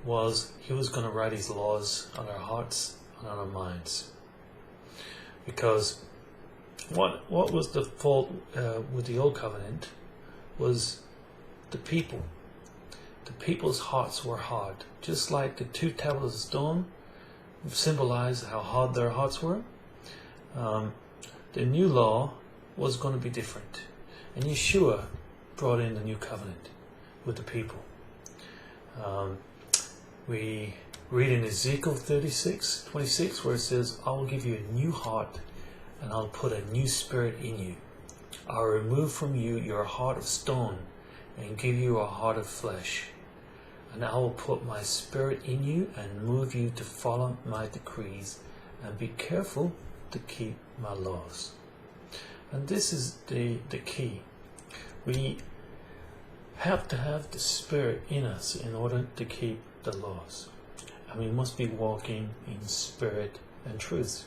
B: was he was going to write his laws on our hearts, and on our minds. Because what was the fault with the old covenant was the people. The people's hearts were hard. Just like the 2 tablets of stone symbolized how hard their hearts were. The new law was going to be different. And Yeshua brought in the new covenant with the people. We read in Ezekiel 36:26 where it says, I will give you a new heart and I'll put a new spirit in you. I'll remove from you your heart of stone and give you a heart of flesh. And I will put my spirit in you and move you to follow my decrees and be careful to keep my laws. And this is the key. We have to have the Spirit in us in order to keep the laws. And we must be walking in spirit and truth.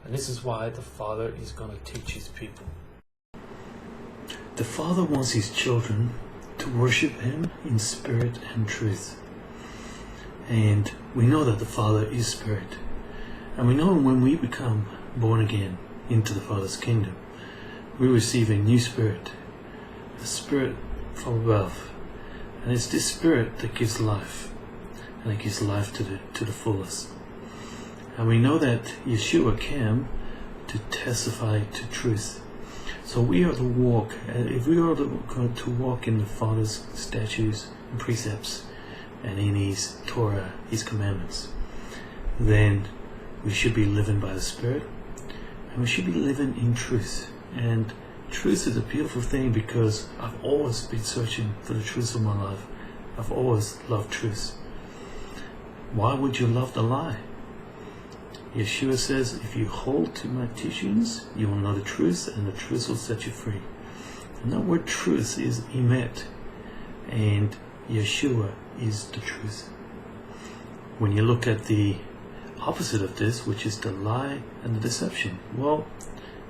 B: And this is why the Father is going to teach his people. The Father wants his children to worship him in spirit and truth. And we know that the Father is Spirit. And we know when we become born again into the Father's kingdom, we receive a new spirit, a spirit from above. And it's this spirit that gives life, and it gives life to the fullest. And we know that Yeshua came to testify to truth. So we are to walk, if we are to walk in the Father's statutes and precepts, and in his Torah, his commandments, then we should be living by the Spirit, and we should be living in truth. And truth is a beautiful thing, because I've always been searching for the truth of my life. I've always loved truth. Why would you love the lie? Yeshua says, if you hold to my teachings, you will know the truth, and the truth will set you free. And that word truth is emet, and Yeshua is the truth. When you look at the opposite of this, which is the lie and the deception, well,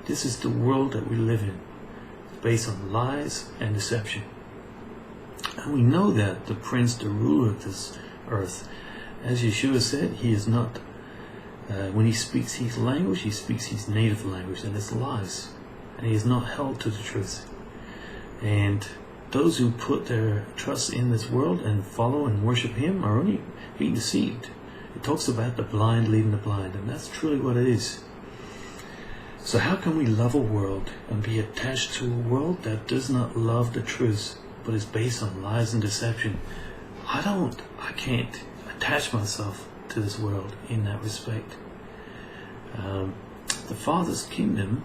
B: this is the world that we live in, based on lies and deception. And we know that the prince, the ruler of this earth, as Yeshua said, he is not, when he speaks his language, he speaks his native language, and it's lies. And he is not held to the truth. And those who put their trust in this world and follow and worship him are only being deceived. It talks about the blind leading the blind, and that's truly what it is. So how can we love a world and be attached to a world that does not love the truth, but is based on lies and deception? I can't attach myself to this world in that respect. The Father's kingdom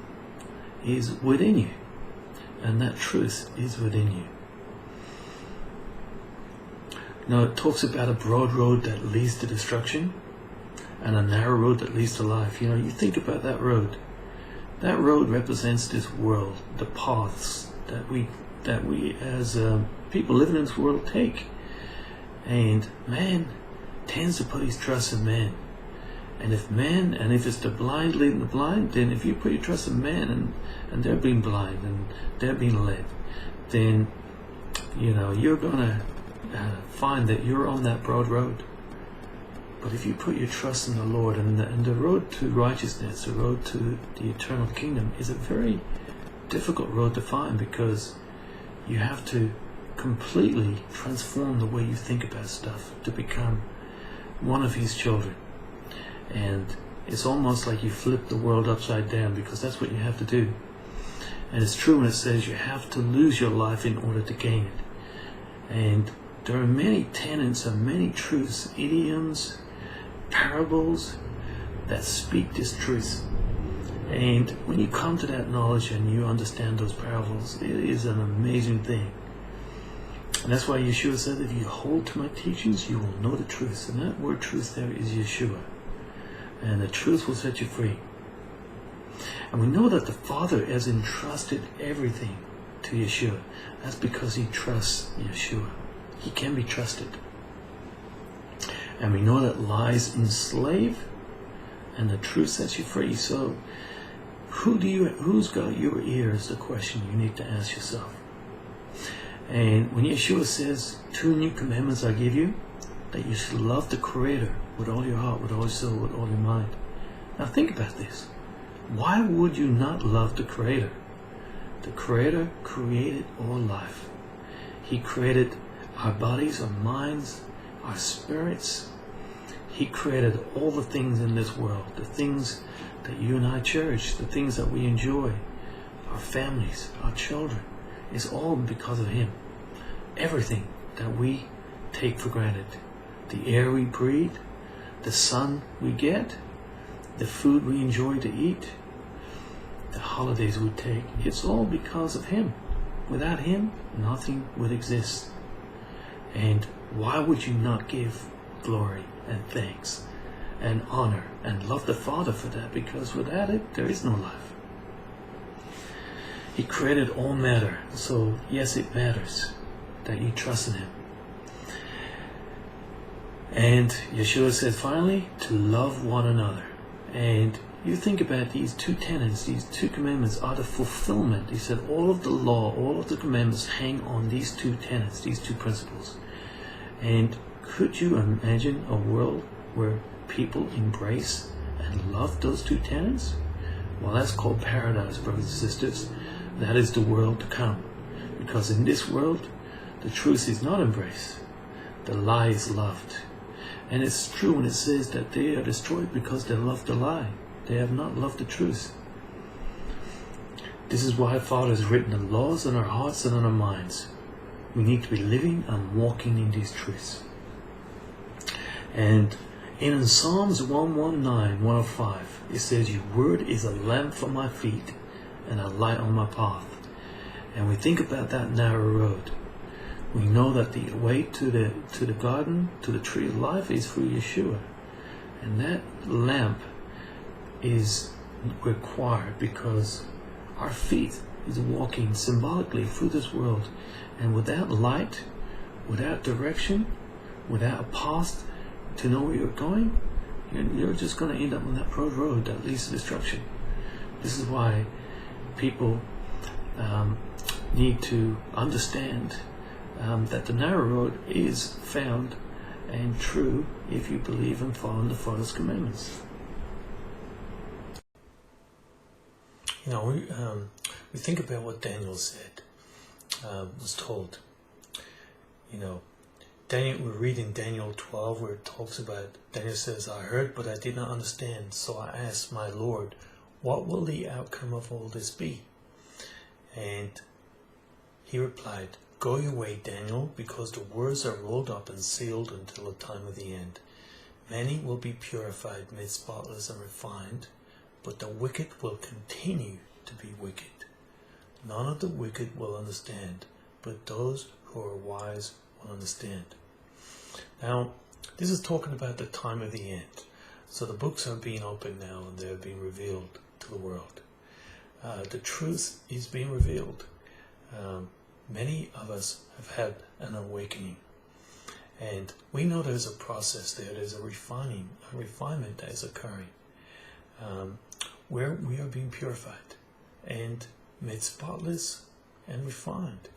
B: is within you, and that truth is within you. Now it talks about a broad road that leads to destruction and a narrow road that leads to life. You know, you think about that road. That road represents this world, the paths that we as people living in this world take. And man tends to put his trust in man. And if it's the blind leading the blind, then if you put your trust in man and they're being blind and they're being led, then you're gonna find that you're on that broad road. But if you put your trust in the Lord, and the road to righteousness, the road to the eternal kingdom, is a very difficult road to find, because you have to completely transform the way you think about stuff to become one of his children. And it's almost like you flip the world upside down, because that's what you have to do. And it's true when it says you have to lose your life in order to gain it. And there are many tenets and many truths, idioms, parables that speak this truth. And when you come to that knowledge and you understand those parables, it is an amazing thing. And that's why Yeshua said, if you hold to my teachings, you will know the truth. And that word truth there is Yeshua. And the truth will set you free. And we know that the Father has entrusted everything to Yeshua. That's because he trusts Yeshua. He can be trusted. And we know that lies enslave and the truth sets you free. So who's got your ear is the question you need to ask yourself. And when Yeshua says, 2 new commandments I give you, that you should love the Creator with all your heart, with all your soul, with all your mind. Now think about this. Why would you not love the Creator? The Creator created all life. He created our bodies, our minds, our spirits. He created all the things in this world, the things that you and I cherish, the things that we enjoy, our families, our children. It's all because of Him. Everything that we take for granted, the air we breathe, the sun we get, the food we enjoy to eat, the holidays we take, it's all because of Him. Without Him, nothing would exist. And why would you not give glory and thanks and honor and love the Father for that? Because without it, there is no life. He created all matter, so yes, it matters that you trust in Him. And Yeshua said finally, to love one another. And you think about these two tenets, these two commandments are the fulfillment. He said all of the law, all of the commandments hang on these two tenets, these two principles. And could you imagine a world where people embrace and love those two tenets? Well, that's called paradise, brothers and sisters. That is the world to come. Because in this world, the truth is not embraced. The lie is loved. And it's true when it says that they are destroyed because they love the lie. They have not loved the truth. This is why Father has written the laws on our hearts and on our minds. We need to be living and walking in these truths. And in Psalms 119, 105, it says, your word is a lamp for my feet and a light on my path. And we think about that narrow road. We know that the way to the garden, to the tree of life, is through Yeshua. And that lamp is required because our feet is walking symbolically through this world. And without light, without direction, without a path to know where you're going, you're just going to end up on that road that leads to destruction. This is why people need to understand that the narrow road is found and true if you believe and follow the Father's commandments. You know, we think about what Daniel said, was told. You know, Daniel, we're reading Daniel 12 where it talks about, Daniel says, I heard but I did not understand, so I asked my Lord, what will the outcome of all this be? And he replied, go your way, Daniel, because the words are rolled up and sealed until the time of the end. Many will be purified, made spotless and refined, but the wicked will continue to be wicked. None of the wicked will understand, but those who are wise will understand. Now, this is talking about the time of the end. So the books are being opened now and they're being revealed to the world. The truth is being revealed. Many of us have had an awakening. And we know there's a process there. There's a refinement that is occurring. Where we are being purified and made spotless and refined.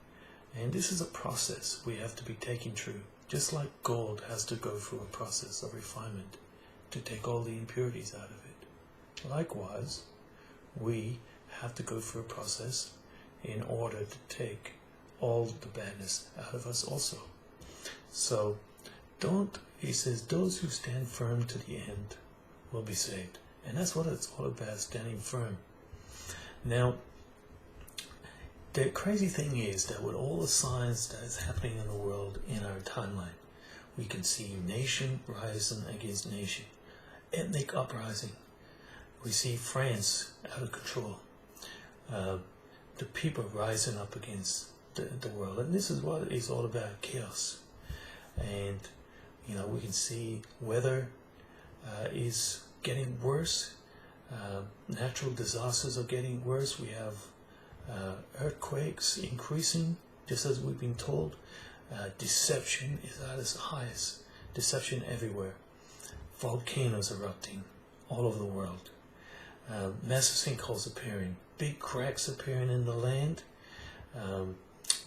B: And this is a process we have to be taking through. Just like gold has to go through a process of refinement to take all the impurities out of it. Likewise, we have to go through a process in order to take all the badness out of us also. So, he says, those who stand firm to the end will be saved. And that's what it's all about, standing firm. Now, the crazy thing is that with all the signs that is happening in the world in our timeline, we can see nation rising against nation, ethnic uprising. We see France out of control. The people rising up against the world. And this is what it's all about, chaos. And, you know, we can see weather is getting worse. Natural disasters are getting worse. We have earthquakes increasing, just as we've been told. Deception is at its highest. Deception everywhere. Volcanoes erupting all over the world. Massive sinkholes appearing. Big cracks appearing in the land.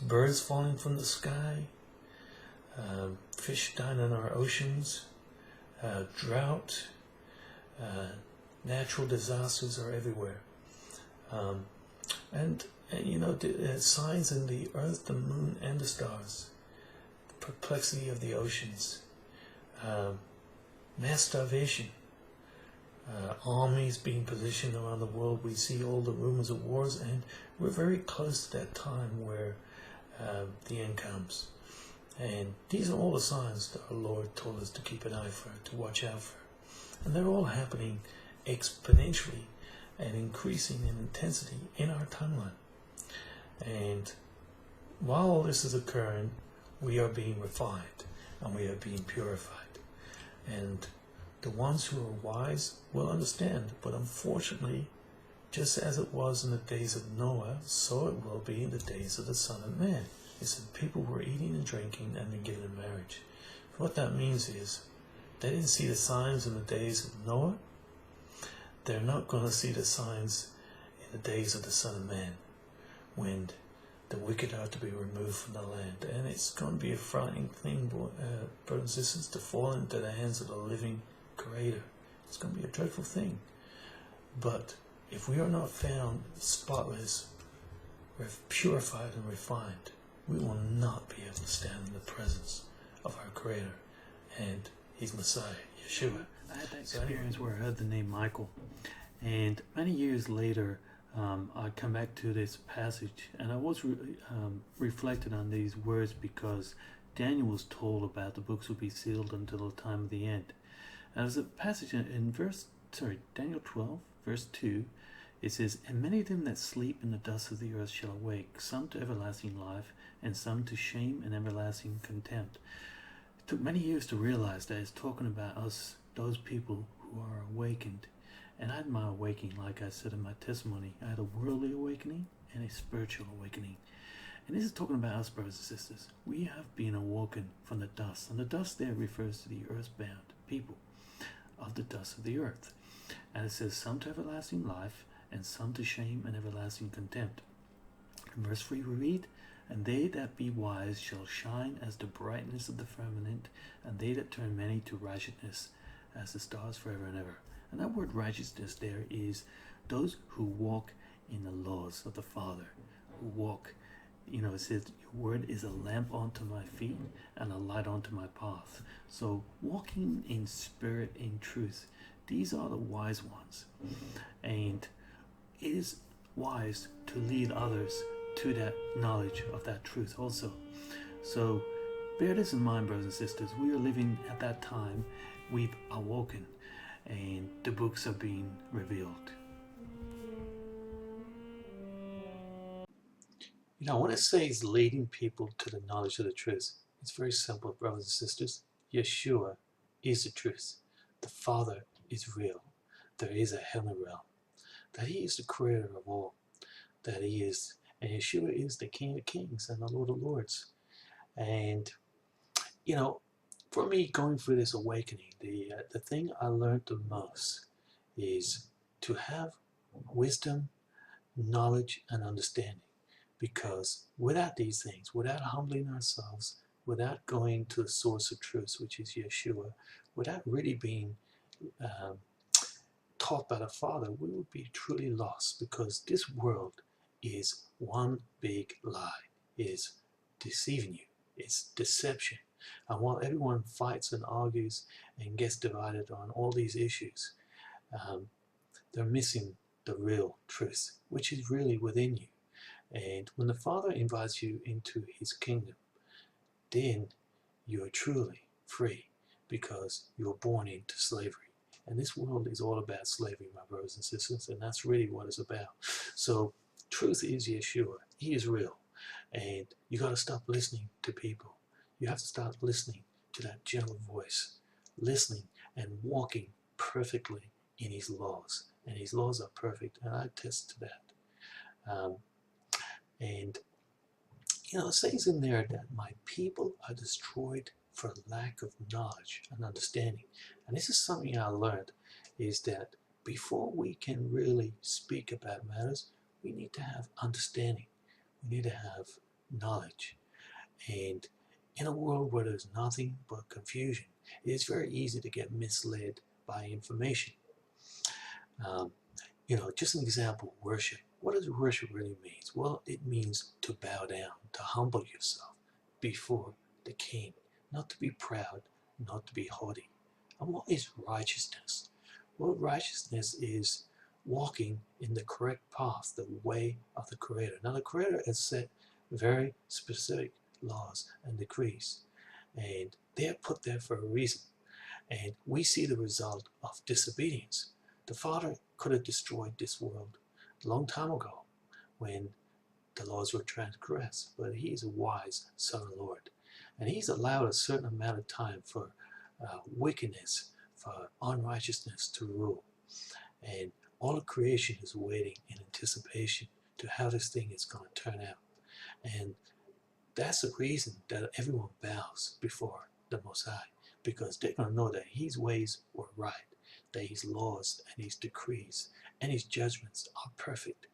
B: Birds falling from the sky. fish dying in our oceans, drought, natural disasters are everywhere. And you know, the signs in the earth, the moon, and the stars, the perplexity of the oceans, mass starvation, armies being positioned around the world. We see all the rumors of wars, and we're very close to that time where the end comes. And these are all the signs that our Lord told us to keep an eye for, to watch out for. And they're all happening exponentially and increasing in intensity in our timeline. And while all this is occurring, we are being refined and we are being purified. And the ones who are wise will understand. But unfortunately, just as it was in the days of Noah, so it will be in the days of the Son of Man. It said people were eating and drinking and then given in marriage. So what that means is, they didn't see the signs in the days of Noah. They're not going to see the signs in the days of the Son of Man, when the wicked are to be removed from the land. And it's going to be a frightening thing, brothers and sisters, to fall into the hands of the living Creator. It's going to be a dreadful thing. But if we are not found spotless, purified and refined, we will not be able to stand in the presence of our Creator and His Messiah, Yeshua.
A: I had that experience where I heard the name Michael, and many years later I come back to this passage, and I was reflected on these words because Daniel was told about the books will be sealed until the time of the end. And there's a passage in Daniel 12, verse 2. It says, "And many of them that sleep in the dust of the earth shall awake, some to everlasting life, and some to shame and everlasting contempt." It took many years to realize that it's talking about us, those people who are awakened. And I had my awakening, like I said in my testimony. I had a worldly awakening and a spiritual awakening. And this is talking about us, brothers and sisters. We have been awoken from the dust. And the dust there refers to the earthbound people of the dust of the earth. And it says, some to everlasting life, and some to shame and everlasting contempt. In verse 3 we read, "And they that be wise shall shine as the brightness of the firmament, and they that turn many to righteousness as the stars forever and ever." And that word righteousness there is those who walk in the laws of the Father, who walk, it says, "Your word is a lamp unto my feet and a light unto my path." So walking in spirit, in truth, these are the wise ones. And it is wise to lead others to that knowledge of that truth also. So bear this in mind, brothers and sisters. We are living at that time. We've awoken, and the books are being revealed. When it says leading people to the knowledge of the truth, it's very simple, brothers and sisters. Yeshua is the truth. The Father is real. There is a heavenly realm. That He is the creator of all. That He is, and Yeshua is the King of Kings and the Lord of Lords. And, for me, going through this awakening, the thing I learned the most is to have wisdom, knowledge, and understanding. Because without these things, without humbling ourselves, without going to the source of truth, which is Yeshua, without really being taught by the Father, we would be truly lost, because this world is one big lie. It is deceiving you. It's deception. And while everyone fights and argues and gets divided on all these issues, they're missing the real truth, which is really within you. And when the Father invites you into His kingdom, then you are truly free, because you are born into slavery. And this world is all about slavery, my brothers and sisters, and that's really what it's about. So truth is Yeshua. He is real. And you got to stop listening to people. You have to start listening to that gentle voice, listening and walking perfectly in His laws. And His laws are perfect, and I attest to that. And it says in there that my people are destroyed for lack of knowledge and understanding. And this is something I learned, is that before we can really speak about matters, we need to have understanding. We need to have knowledge. And in a world where there's nothing but confusion, it is very easy to get misled by information. Just an example, worship. What does worship really mean? Well, it means to bow down, to humble yourself before the King, not to be proud, not to be haughty. And what is righteousness? Well, righteousness is walking in the correct path, the way of the Creator. Now, the Creator has set very specific laws and decrees, and they are put there for a reason. And we see the result of disobedience. The Father could have destroyed this world a long time ago when the laws were transgressed, but He is a wise Sovereign Lord. And He's allowed a certain amount of time for wickedness, for unrighteousness to rule. And all of creation is waiting in anticipation to how this thing is going to turn out. And that's the reason that everyone bows before the Most High, because they're going to know that His ways were right, that His laws and His decrees and His judgments are perfect.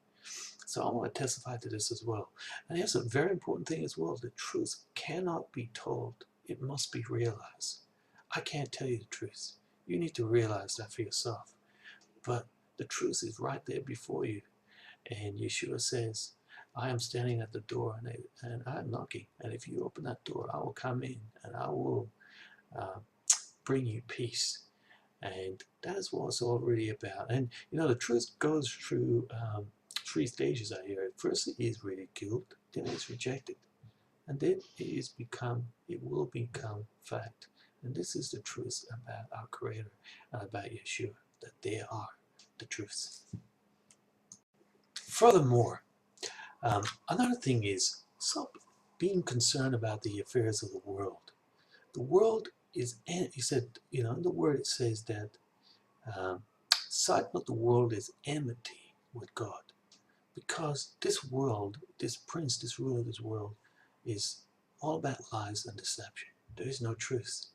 A: So I want to testify to this as well. And here's a very important thing as well. The truth cannot be told. It must be realized. I can't tell you the truth. You need to realize that for yourself. But the truth is right there before you. And Yeshua says, I am standing at the door and I'm knocking. And if you open that door, I will come in and I will bring you peace. And that is what it's all really about. And the truth goes through 3 stages, I hear it. First, it is ridiculed, then it's rejected, and then it will become fact. And this is the truth about our Creator and about Yeshua, that they are the truth. Furthermore, another thing is stop being concerned about the affairs of the world. The world is, he said, in the word it says that side of the world is enmity with God. Because this world, this prince, this ruler of this world is all about lies and deception. There is no truth.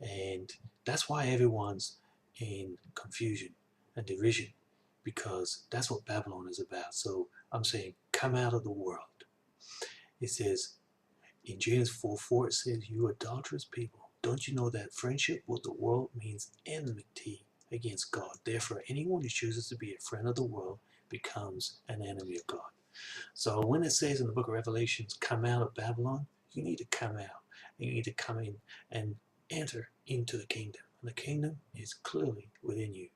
A: And that's why everyone's in confusion and derision, because that's what Babylon is about. So I'm saying, come out of the world. It says, in James 4:4, it says, you adulterous people, don't you know that friendship with the world means enmity against God? Therefore, anyone who chooses to be a friend of the world becomes an enemy of God. So when it says in the book of Revelations, come out of Babylon, you need to come out. You need to come in and enter into the kingdom. And the kingdom is clearly within you.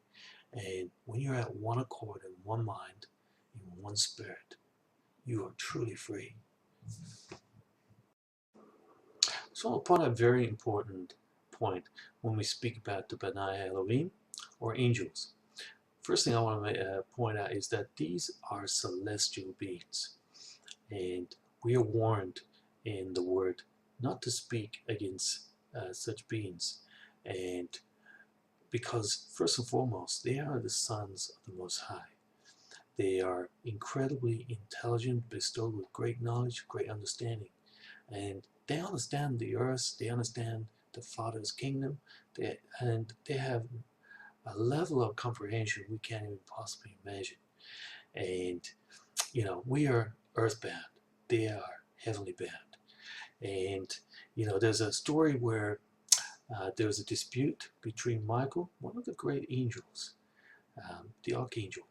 A: And when you're at one accord and one mind, in one spirit, you are truly free. So upon a very important point when we speak about the B'nai Elohim, or angels. First thing I want to point out is that these are celestial beings. And we are warned in the word not to speak against such beings. And because first and foremost, they are the sons of the Most High. They are incredibly intelligent, bestowed with great knowledge, great understanding. And they understand the earth, they understand the Father's kingdom, and they have a level of comprehension we can't even possibly imagine. And, we are earthbound, they are heavenly bound. And, there's a story where there was a dispute between Michael, one of the great angels, the archangel,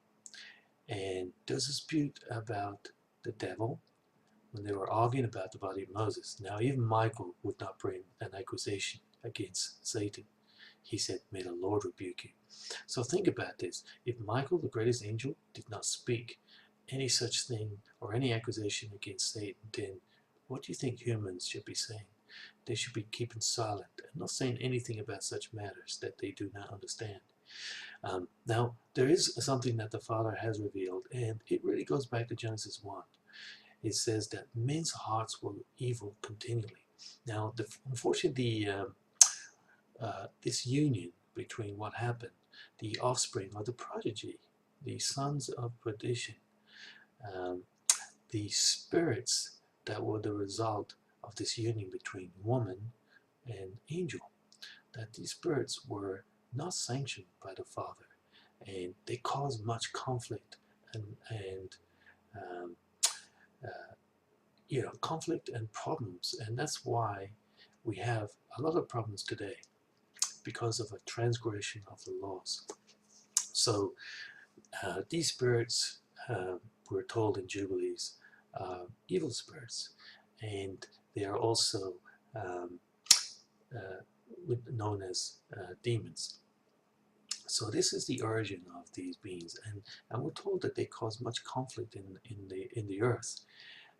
A: and there's a dispute about the devil when they were arguing about the body of Moses. Now, even Michael would not bring an accusation against Satan. He said, may the Lord rebuke you. So think about this. If Michael, the greatest angel, did not speak any such thing or any accusation against Satan, then what do you think humans should be saying? They should be keeping silent and not saying anything about such matters that they do not understand. Now, there is something that the Father has revealed, and it really goes back to Genesis 1. It says that men's hearts were evil continually. Now, unfortunately, this union between what happened, the offspring or the prodigy, the sons of perdition, the spirits that were the result of this union between woman and angel, that these spirits were not sanctioned by the Father, and they caused much conflict and conflict and problems. And that's why we have a lot of problems today, because of a transgression of the laws. So these spirits, we're told in Jubilees, evil spirits, and they are also known as demons. So this is the origin of these beings, and we're told that they cause much conflict in the earth.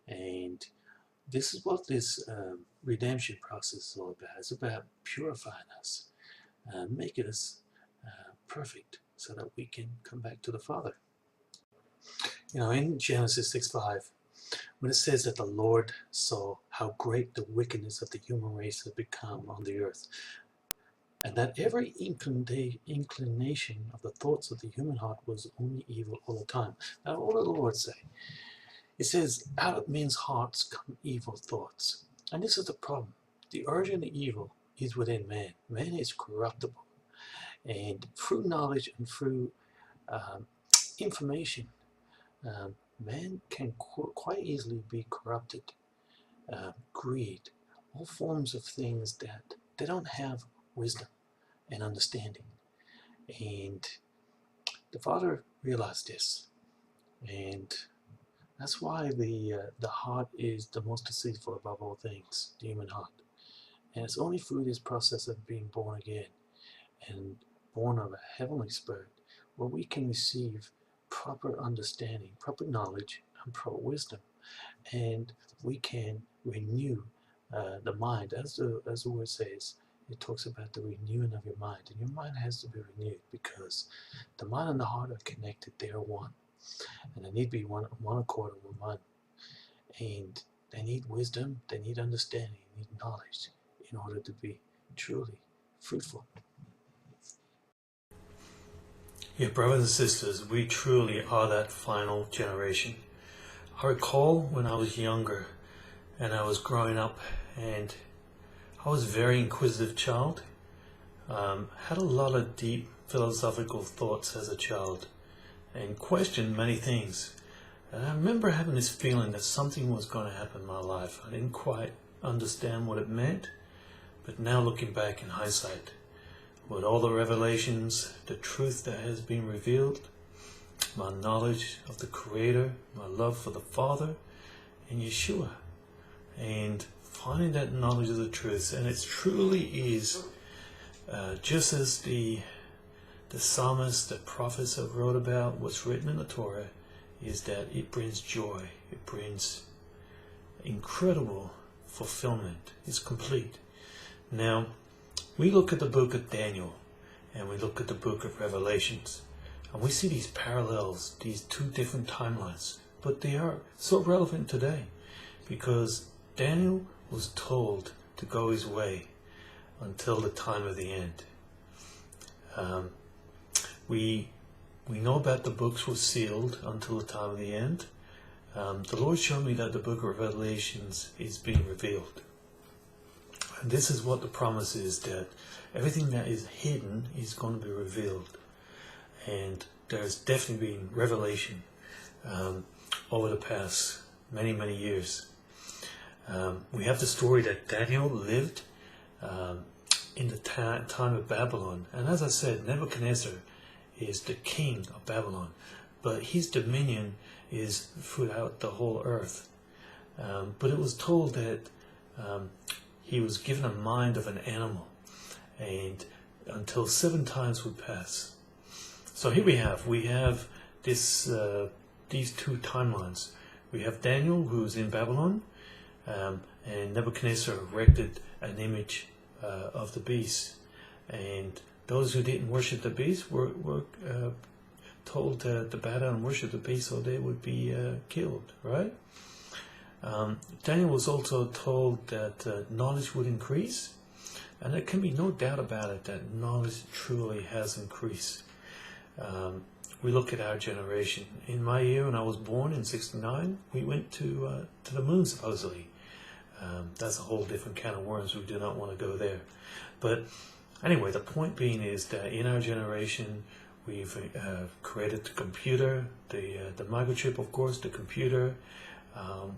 A: And this is what this redemption process is all about. It's about purifying us, making us perfect, so that we can come back to the Father. In Genesis 6:5, when it says that the Lord saw how great the wickedness of the human race had become on the earth, and that every inclination of the thoughts of the human heart was only evil all the time. Now, what does the Lord say? It says, out of men's hearts come evil thoughts. And this is the problem. The origin of the evil is within man. Man is corruptible. And through knowledge and through information, man can quite easily be corrupted. Greed, all forms of things that they don't have wisdom and understanding. And the Father realized this. And that's why the heart is the most deceitful above all things, the human heart. And it's only through this process of being born again and born of a heavenly spirit where we can receive proper understanding, proper knowledge, and proper wisdom. And we can renew the mind. As the word says, it talks about the renewing of your mind. And your mind has to be renewed, because the mind and the heart are connected. They are one. And they need to be one accord and one. And they need wisdom, they need understanding, they need knowledge in order to be truly fruitful.
B: Yeah, brothers and sisters, we truly are that final generation. I recall when I was younger and I was growing up, and I was a very inquisitive child. Had a lot of deep philosophical thoughts as a child and questioned many things. And I remember having this feeling that something was going to happen in my life. I didn't quite understand what it meant, but now looking back in hindsight, with all the revelations, the truth that has been revealed, my knowledge of the Creator, my love for the Father and Yeshua, and finding that knowledge of the truth, and it truly is just as the psalmists, the prophets have wrote about what's written in the Torah, is that it brings joy, it brings incredible fulfillment. It's complete. Now, we look at the book of Daniel and we look at the book of Revelations, and we see these parallels, these two different timelines, but they are so relevant today, because Daniel was told to go his way until the time of the end. We know about the books were sealed until the time of the end. The Lord showed me that the book of Revelations is being revealed. And this is what the promise is, that everything that is hidden is going to be revealed. And there's definitely been revelation over the past many, many years. We have the story that Daniel lived in the time of Babylon. And as I said, Nebuchadnezzar is the king of Babylon, but his dominion is throughout the whole earth. But it was told that he was given a mind of an animal, and until 7 times would pass. So here we have this these two timelines. We have Daniel, who's in Babylon, and Nebuchadnezzar erected an image of the beast, and those who didn't worship the beast were told to bow down and worship the beast, or they would be killed, right? Daniel was also told that knowledge would increase, and there can be no doubt about it that knowledge truly has increased. We look at our generation. In my year, when I was born in '69, we went to the moon, supposedly. That's a whole different can of worms. We do not want to go there. But anyway, the point being is that in our generation, we've created the computer, the microchip, of course, the computer,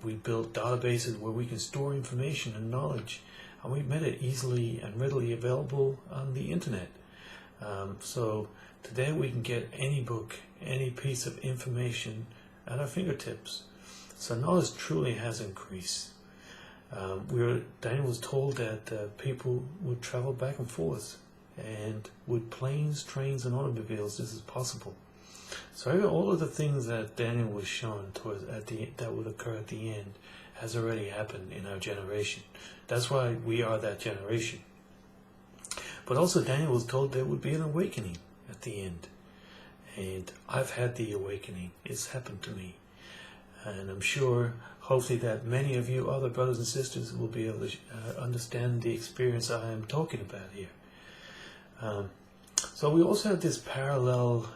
B: We built databases where we can store information and knowledge, and we made it easily and readily available on the internet. So today we can get any book, any piece of information at our fingertips. So knowledge truly has increased. Daniel was told that people would travel back and forth, and with planes, trains, and automobiles, this is possible. So all of the things that Daniel was shown that would occur at the end has already happened in our generation. That's why we are that generation. But also Daniel was told there would be an awakening at the end. And I've had the awakening. It's happened to me. And I'm sure, hopefully, that many of you other brothers and sisters will be able to understand the experience I am talking about here. So we also have this parallel,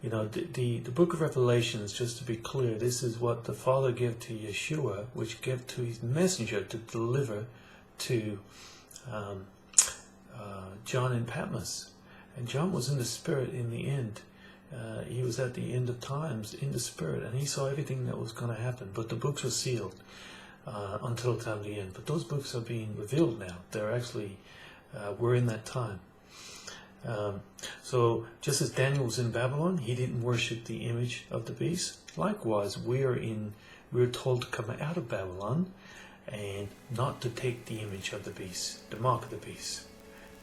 B: the book of Revelations, just to be clear, this is what the Father gave to Yeshua, which gave to his messenger to deliver to John in Patmos. And John was in the Spirit in the end. He was at the end of times in the Spirit, and he saw everything that was going to happen. But the books were sealed until the time of the end. But those books are being revealed now. They're actually, we're in that time. So just as Daniel was in Babylon, he didn't worship the image of the beast. Likewise, we're told to come out of Babylon and not to take the image of the beast, the mark of the beast,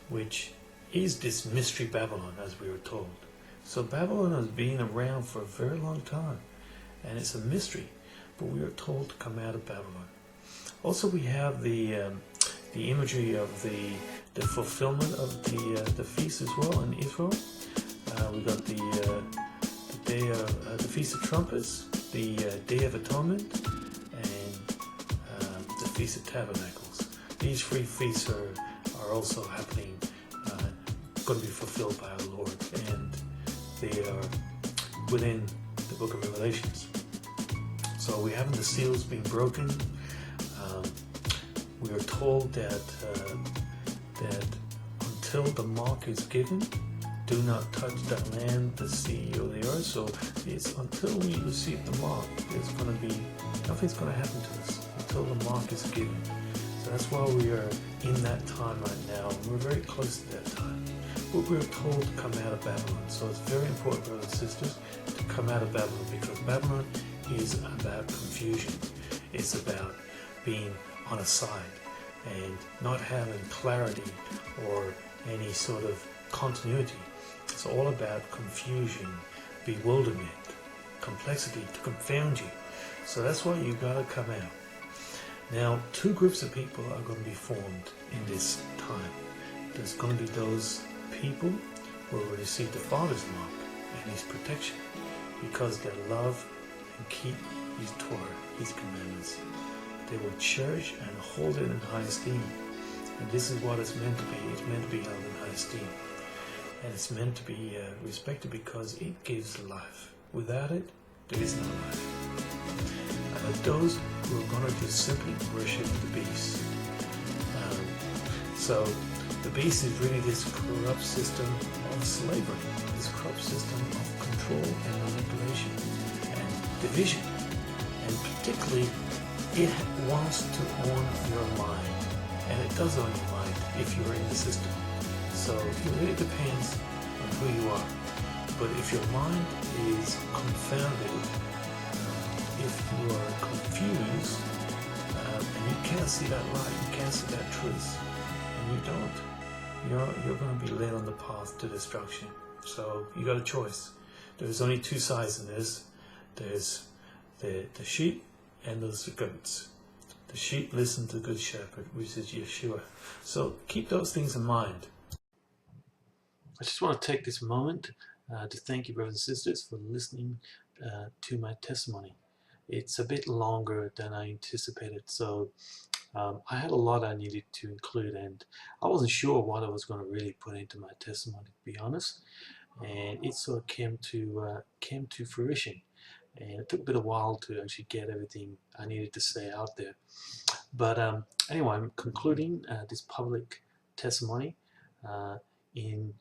B: which is this mystery Babylon, as we were told. So Babylon has been around for a very long time, and it's a mystery, but we are told to come out of Babylon. Also, we have the imagery of the fulfillment of the feast as well in Israel. We got the day of the Feast of Trumpets, the Day of Atonement, and the Feast of Tabernacles. These three feasts are also happening, going to be fulfilled by our Lord, and they are within the book of Revelations. So we have the seals being broken. We are told that until the mark is given, do not touch the land, the sea, or the earth. So it's until we receive the mark, nothing's going to happen to us until the mark is given. So that's why we are in that time right now, and we're very close to that time. But we're told to come out of Babylon. So it's very important, brothers and sisters, to come out of Babylon, because Babylon is about confusion. It's about being on a side and not having clarity or any sort of continuity. It's all about confusion, bewilderment, complexity to confound you. So that's why you got to come out. Now, two groups of people are going to be formed in this time. There's going to be those people who will receive the Father's mark and his protection because they love and keep his Torah, his commandments. They will cherish and hold it in high esteem. And this is what it's meant to be. It's meant to be held in high esteem. And it's meant to be respected because it gives life. Without it, there is no life. And those who are going to just simply worship the beast. So the beast is really this corrupt system of slavery, this corrupt system of control and manipulation and division. And particularly, it wants to own your mind, and it does own your mind if you're in the system. So it really depends on who you are. But if your mind is confounded, if you are confused, and you can't see that light, you can't see that truth, and you don't, you're going to be led on the path to destruction. So you got a choice. There's only two sides in this. There's the sheep and there's the goats. The sheep listen to the good shepherd, which is Yeshua. So keep those things in mind.
A: I just want to take this moment to thank you, brothers and sisters, for listening to my testimony. It's a bit longer than I anticipated, so I had a lot I needed to include, and I wasn't sure what I was going to really put into my testimony, to be honest. And it sort of came to fruition, and it took a bit of while to actually get everything I needed to say out there. But anyway, I'm concluding this public testimony in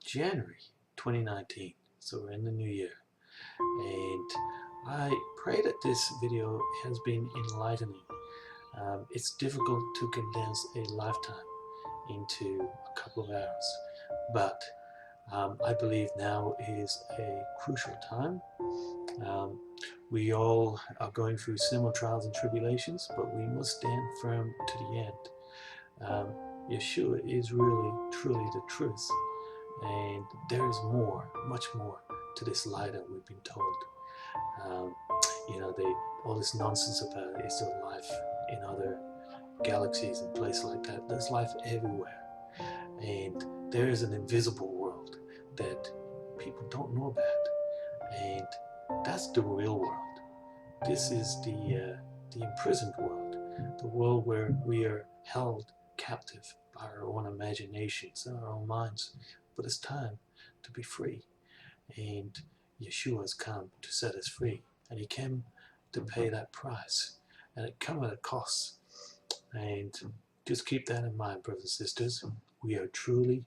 A: January 2019, so we're in the new year, and I pray that this video has been enlightening. It's difficult to condense a lifetime into a couple of hours, but I believe now is a crucial time. We all are going through similar trials and tribulations, but we must stand firm to the end. Yeshua is really, truly the truth, and there is more, much more to this lie that we've been told. All this nonsense about is there life in other galaxies and places like that. There's life everywhere, and there is an invisible world that people don't know about, and that's the real world. This is the imprisoned world, the world where we are held captive by our own imaginations and our own minds. But it's time to be free, and Yeshua has come to set us free, and He came to pay that price, and it came at a cost. And just keep that in mind, brothers and sisters. We are truly